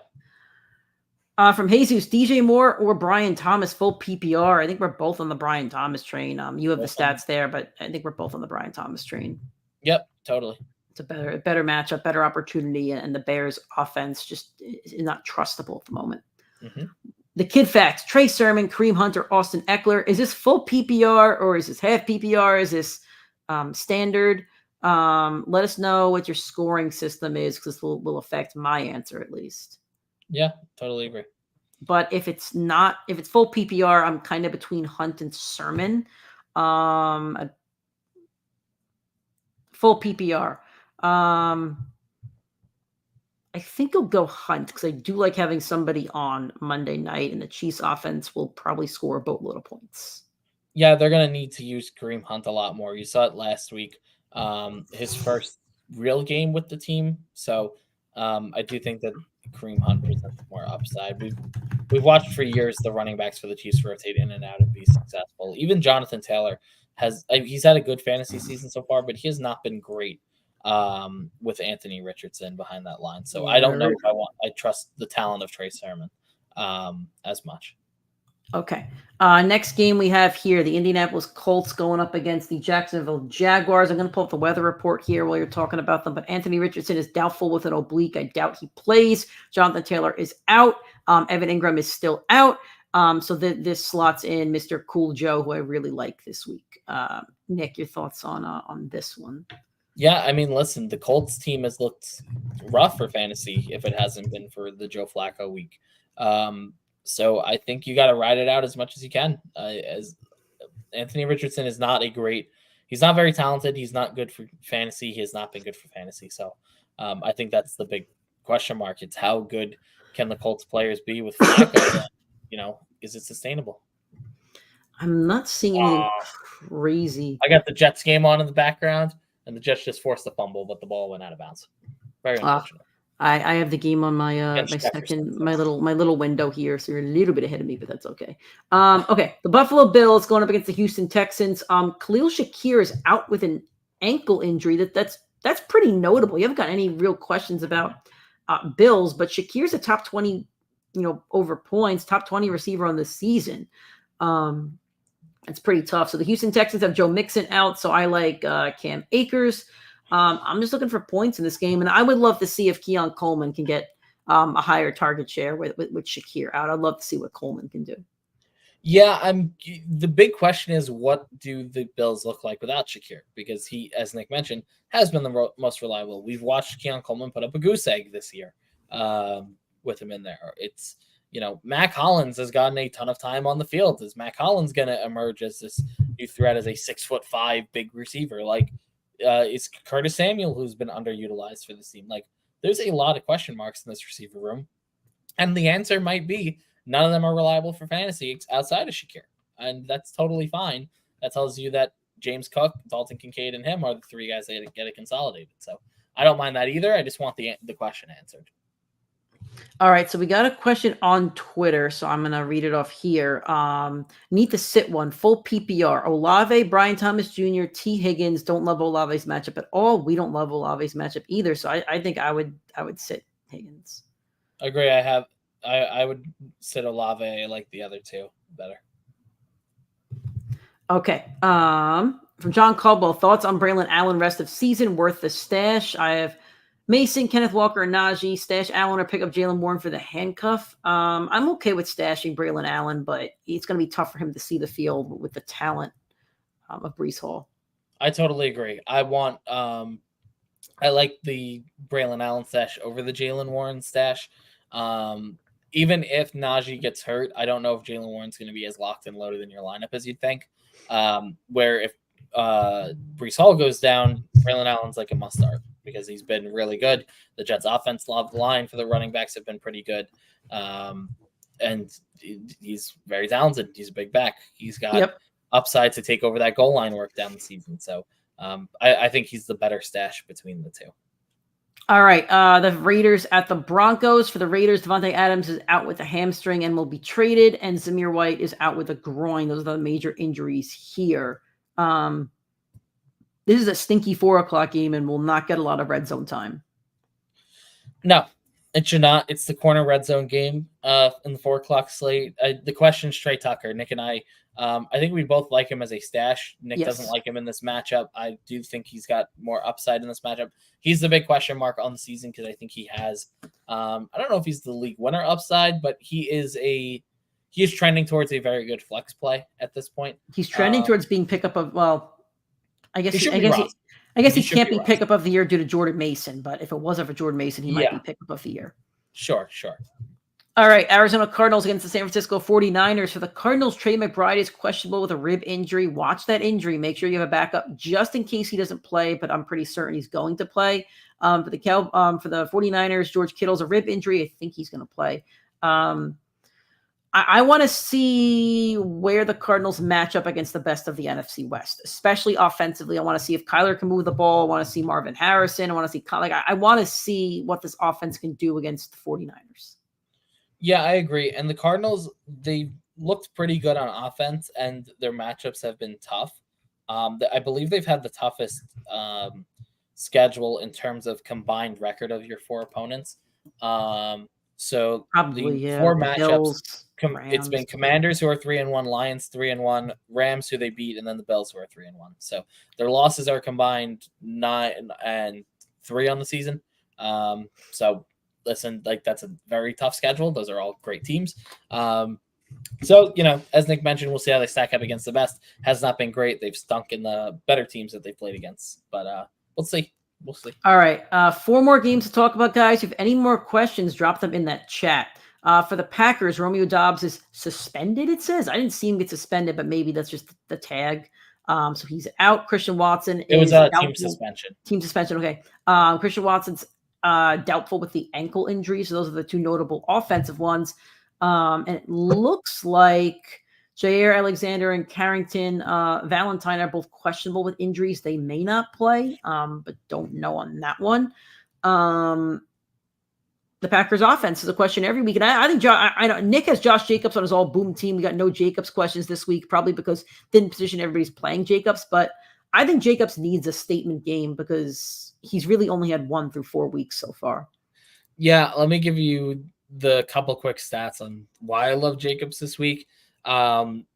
From Jesus, DJ Moore or Brian Thomas, full PPR. I think we're both on the Brian Thomas train. You have the stats there, but I think we're both on the Brian Thomas train. Yep, totally. It's a better matchup, better opportunity, and the Bears' offense just is not trustable at the moment. Mm-hmm. The kid facts: Trey Sermon, Kareem Hunter, Austin Eckler. Is this full PPR or is this half PPR? Is this standard? Let us know what your scoring system is, because this will affect my answer at least. Yeah, totally agree. But if it's full PPR, I'm kind of between Hunt and Sermon. Full PPR. I think I'll go Hunt, because I do like having somebody on Monday night, and the Chiefs offense will probably score a boatload of points. Yeah, they're going to need to use Kareem Hunt a lot more. You saw it last week, his first real game with the team. So I do think that Kareem Hunt presents more upside. We've watched for years the running backs for the Chiefs rotate in and out and be successful. Even Jonathan Taylor he's had a good fantasy season so far, but he has not been great with Anthony Richardson behind that line. So I don't know if I trust the talent of Trey Sermon as much. Okay. Next game we have here, the Indianapolis Colts going up against the Jacksonville Jaguars. I'm going to pull up the weather report here while you're talking about them, but Anthony Richardson is doubtful with an oblique. I doubt he plays. Jonathan Taylor is out. Evan Ingram is still out. So this slots in Mr. Cool Joe, who I really like this week. Nick, your thoughts on this one? Yeah, I mean, listen, the Colts team has looked rough for fantasy if it hasn't been for the Joe Flacco week. So I think you got to ride it out as much as you can. As Anthony Richardson is he's not very talented. He's not good for fantasy. He has not been good for fantasy. So I think that's the big question mark. It's how good can the Colts players be with Flacco? Is it sustainable? I'm not seeing anything crazy. I got the Jets game on in the background. and the Jets just forced a fumble, but the ball went out of bounds. Very unfortunate. I have the game on my my little window here, so you're a little bit ahead of me, but that's okay. Okay, the Buffalo Bills going up against the Houston Texans. Khalil Shakir is out with an ankle injury. That's pretty notable. You haven't got any real questions about Bills, but Shakir's a top 20, over points, top 20 receiver on the season. It's pretty tough. So the Houston Texans have Joe Mixon out, so I like Cam Akers. I'm just looking for points in this game, and I would love to see if Keon Coleman can get a higher target share with Shakir out. I'd love to see what Coleman can do. Yeah, the big question is, what do the Bills look like without Shakir? Because he, as Nick mentioned, has been the most reliable. We've watched Keon Coleman put up a goose egg this year with him in there. It's, Mac Hollins has gotten a ton of time on the field. Is Mac Hollins going to emerge as this new threat as a 6'5" big receiver? It's Curtis Samuel who's been underutilized for this team. There's a lot of question marks in this receiver room, and the answer might be none of them are reliable for fantasy outside of Shakir, and that's totally fine. That tells you that James Cook, Dalton Kincaid, and him are the three guys that get it consolidated. So I don't mind that either. I just want the question answered. All right, so we got a question on Twitter, so I'm going to read it off here. Need to sit one, full PPR. Olave, Brian Thomas Jr., T. Higgins. Don't love Olave's matchup at all. We don't love Olave's matchup either, so I think I would sit Higgins. Agree. I would sit Olave. I like the other two better. Okay. From John Caldwell, thoughts on Braylon Allen rest of season, worth the stash? I have Mason, Kenneth Walker, and Najee. Stash Allen or pick up Jalen Warren for the handcuff. I'm okay with stashing Braylon Allen, but it's going to be tough for him to see the field with the talent of Breece Hall. I totally agree. I like the Braylon Allen stash over the Jalen Warren stash. Even if Najee gets hurt, I don't know if Jalen Warren's going to be as locked and loaded in your lineup as you'd think. Where if Breece Hall goes down, Braylon Allen's like a must start because he's been really good. The Jets' offense line for the running backs have been pretty good. And he's very talented. He's a big back. He's got upside to take over that goal line work down the season. So I think he's the better stash between the two. All right. The Raiders at the Broncos. For the Raiders, Devontae Adams is out with a hamstring and will be traded, and Zamir White is out with a groin. Those are the major injuries here. This is a stinky 4:00 game and will not get a lot of red zone time. No, it should not. It's the corner red zone game in the 4:00 slate. The question is Trey Tucker. Nick and I think we both like him as a stash. Nick doesn't like him in this matchup. I do think he's got more upside in this matchup. He's the big question mark on the season because I think he has I don't know if he's the league winner upside, but he is trending towards a very good flex play at this point. He's trending towards being pickup of I guess he can't be pickup of the year due to Jordan Mason, but if it wasn't for Jordan Mason, he might be pickup of the year. Sure. All right, Arizona Cardinals against the San Francisco 49ers. For the Cardinals, Trey McBride is questionable with a rib injury. Watch that injury. Make sure you have a backup just in case he doesn't play, but I'm pretty certain he's going to play. For the 49ers, George Kittle's a rib injury. I think he's going to play. I want to see where the Cardinals match up against the best of the NFC West, especially offensively. I want to see if Kyler can move the ball. I want to see Marvin Harrison. I want to see I want to see what this offense can do against the 49ers. Yeah, I agree. And the Cardinals, they looked pretty good on offense, and their matchups have been tough. I believe they've had the toughest schedule in terms of combined record of your four opponents. So probably, the four matchups, Bills, it's been Commanders who are 3-1, Lions 3-1, Rams who they beat, and then the Bills who are 3-1. So their losses are combined 9-3 on the season. So listen, that's a very tough schedule. Those are all great teams. So, as Nick mentioned, we'll see how they stack up against the best. Has not been great. They've stunk in the better teams that they've played against, but we'll see. We'll see. All right. 4 more games to talk about, guys. If you have any more questions, drop them in that chat. For the Packers, Romeo Doubs is suspended, it says. I didn't see him get suspended, but maybe that's just the tag. So he's out. Christian Watson is was a team suspension. Team suspension, okay. Christian Watson's doubtful with the ankle injury. So those are the two notable offensive ones. And it looks like Jair Alexander and Carrington Valentine are both questionable with injuries. They may not play, but don't know on that one. The Packers offense is a question every week. And I think I know Nick has Josh Jacobs on his all boom team. We got no Jacobs questions this week, probably because didn't position everybody's playing Jacobs. But I think Jacobs needs a statement game because he's really only had 1 through 4 weeks so far. Yeah, let me give you the couple quick stats on why I love Jacobs this week.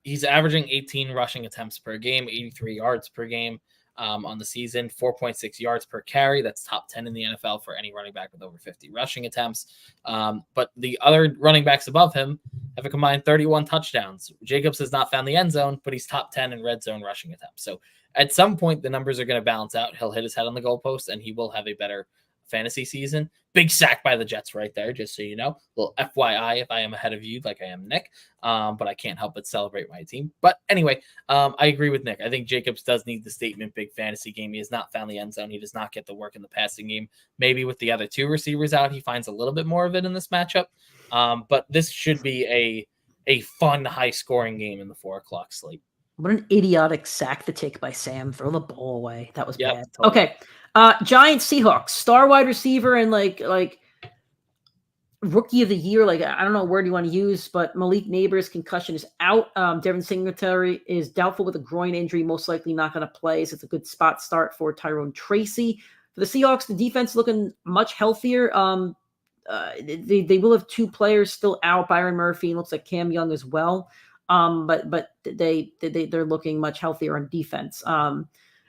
He's averaging 18 rushing attempts per game, 83 yards per game. On the season, 4.6 yards per carry. That's top 10 in the NFL for any running back with over 50 rushing attempts. But the other running backs above him have a combined 31 touchdowns. Jacobs has not found the end zone, but he's top 10 in red zone rushing attempts. So at some point, the numbers are going to balance out. He'll hit his head on the goalpost, and he will have a better fantasy season. Big sack by the Jets right there, just so you know. Little FYI if I am ahead of you like I am Nick, but I can't help but celebrate my team. But anyway, I agree with Nick. I think Jacobs does need the statement big fantasy game. He has not found the end zone. He does not get the work in the passing game. Maybe with the other 2 receivers out, he finds a little bit more of it in this matchup. But this should be a fun, high-scoring game in the 4 o'clock slate. What an idiotic sack to take by Sam. Throw the ball away. That was bad. Totally. Okay. Giants Seahawks. Star wide receiver and like rookie of the year. Like, I don't know where do you want to use, but Malik Neighbors' concussion is out. Devin Singletary is doubtful with a groin injury, most likely not going to play. So it's a good spot start for Tyrone Tracy. For the Seahawks, the defense looking much healthier. They will have 2 players still out, Byron Murphy and looks like Cam Young as well. But they're looking much healthier on defense.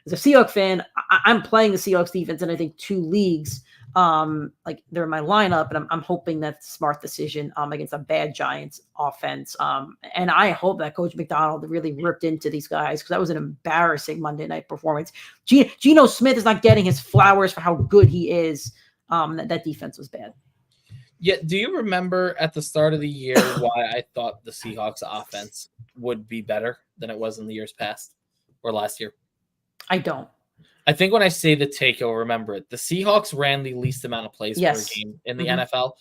As a Seahawks fan, I'm playing the Seahawks defense in I think 2 leagues. Like they're in my lineup, and I'm hoping that's a smart decision against a bad Giants offense. And I hope that Coach McDonald really ripped into these guys because that was an embarrassing Monday night performance. Geno Smith is not getting his flowers for how good he is. That defense was bad. Yeah, do you remember at the start of the year why I thought the Seahawks offense would be better than it was in the years past or last year? I don't. I think when I say the take, you'll remember it. The Seahawks ran the least amount of plays per game in the NFL.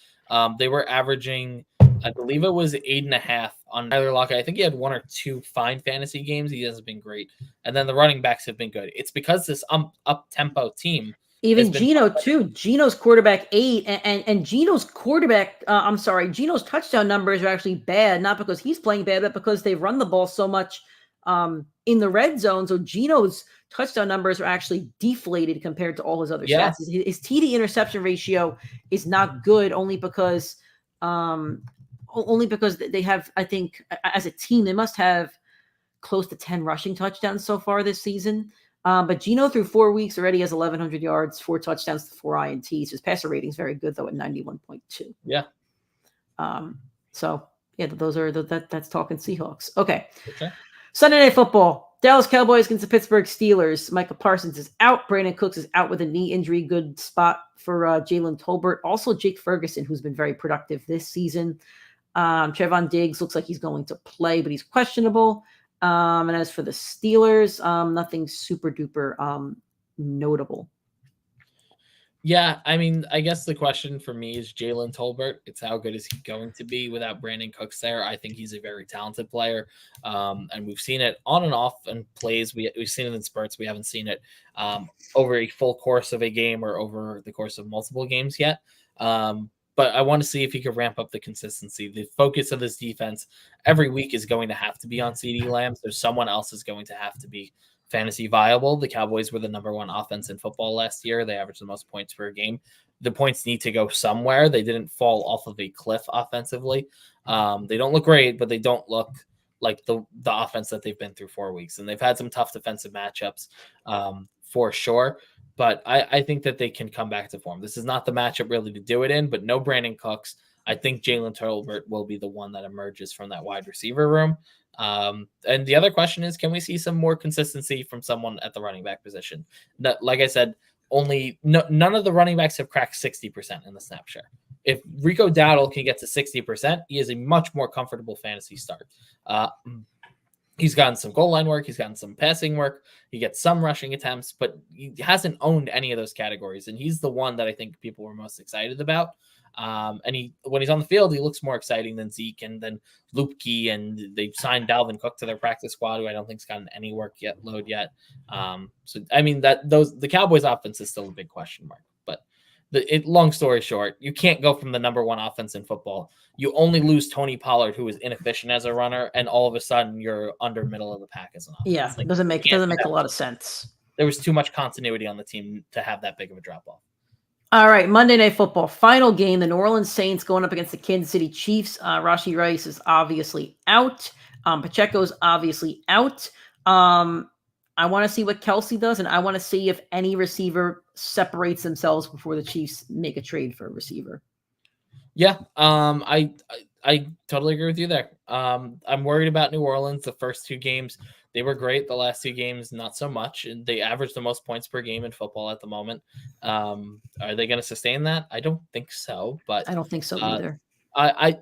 They were averaging, I believe it was 8.5 on Tyler Lockett. I think he had 1 or 2 fine fantasy games. He hasn't been great. And then the running backs have been good. It's because this up-tempo team. Even Geno too. Geno's quarterback 8 and Geno's quarterback. Geno's touchdown numbers are actually bad, not because he's playing bad, but because they run the ball so much in the red zone. So Geno's touchdown numbers are actually deflated compared to all his other stats. His TD interception ratio is not good, only because they have, I think, as a team, they must have close to 10 rushing touchdowns so far this season. But Geno through 4 weeks already has 1,100 yards, 4 touchdowns to 4 INTs. His passer rating is very good though at 91.2. Yeah. So yeah, that's talking Seahawks. Okay. Sunday Night Football. Dallas Cowboys against the Pittsburgh Steelers. Micah Parsons is out. Brandon Cooks is out with a knee injury. Good spot for Jalen Tolbert. Also Jake Ferguson, who's been very productive this season. Trevon Diggs looks like he's going to play, but he's questionable. And as for the Steelers, nothing super duper notable. Yeah, I mean, I guess the question for me is Jalen Tolbert. It's how good is he going to be without Brandon Cooks there? I think he's a very talented player, and we've seen it on and off in plays. We've seen it in spurts. We haven't seen it over a full course of a game or over the course of multiple games yet. But I want to see if he could ramp up the consistency. The focus of this defense every week is going to have to be on CeeDee Lamb. So someone else is going to have to be fantasy viable. The Cowboys were the number 1 offense in football last year. They averaged the most points per game. The points need to go somewhere. They didn't fall off of a cliff offensively. They don't look great, but they don't look like the offense that they've been through 4 weeks. And they've had some tough defensive matchups for sure. But I think that they can come back to form. This is not the matchup really to do it in, but no Brandon Cooks. I think Jalen Tolbert will be the one that emerges from that wide receiver room. And the other question is, can we see some more consistency from someone at the running back position? Like I said, none of the running backs have cracked 60% in the snap share. If Rico Dowdle can get to 60%, he is a much more comfortable fantasy start. He's gotten some goal line work. He's gotten some passing work. He gets some rushing attempts, but he hasn't owned any of those categories. And he's the one that I think people were most excited about. And when he's on the field, he looks more exciting than Zeke and then Lupke, and they've signed Dalvin Cook to their practice squad, who I don't think's gotten any load yet. So I mean the Cowboys offense is still a big question mark. But long story short, you can't go from the number one offense in football. You only lose Tony Pollard, who is inefficient as a runner, and all of a sudden you're under middle of the pack as an offense. Yeah, it doesn't make a lot of sense. There was too much continuity on the team to have that big of a drop off. All right, Monday Night Football, final game, the New Orleans Saints going up against the Kansas City Chiefs. Rashee Rice is obviously out. Pacheco's obviously out. I want to see what Kelsey does, and I want to see if any receiver separates themselves before the Chiefs make a trade for a receiver. Yeah, I totally agree with you there. I'm worried about New Orleans. The first two games, they were great. The last two games, not so much. And they average the most points per game in football at the moment. Are they going to sustain that? I don't think so. But I don't think so either.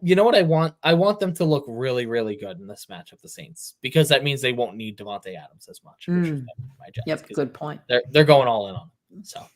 You know what I want? I want them to look really, really good in this matchup, the Saints, because that means they won't need Devontae Adams as much. Which is my job. Yep, good point. They're going all in on it. So.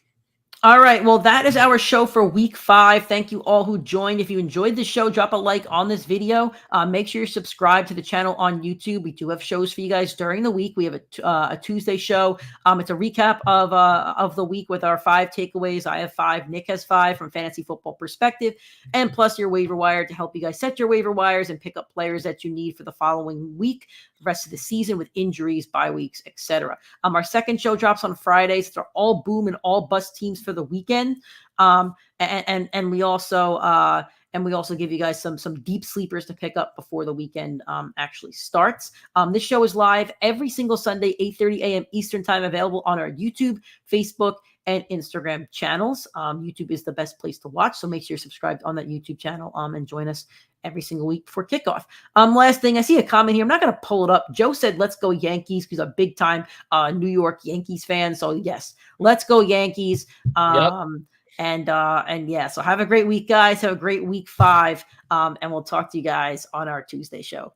All right. Well, that is our show for week 5. Thank you all who joined. If you enjoyed the show, drop a like on this video. Make sure you subscribe to the channel on YouTube. We do have shows for you guys during the week. We have a Tuesday show. It's a recap of the week with our 5 takeaways. I have 5. Nick has 5 from fantasy football perspective, and plus your waiver wire to help you guys set your waiver wires and pick up players that you need for the following week, the rest of the season with injuries, bye weeks, etc. Our second show drops on Fridays. They're all boom and all bust teams for the weekend. And we also give you guys some deep sleepers to pick up before the weekend actually starts. This show is live every single Sunday, 8:30 a.m. Eastern time, available on our YouTube, Facebook, and Instagram channels. YouTube is the best place to watch, so make sure you're subscribed on that YouTube channel and join us every single week before kickoff. Last thing, I see a comment here. I'm not going to pull it up. Joe said, let's go Yankees, because a big time New York Yankees fan. So yes, let's go Yankees. Yep. And yeah, so have a great week, guys. Have a great week 5. And we'll talk to you guys on our Tuesday show.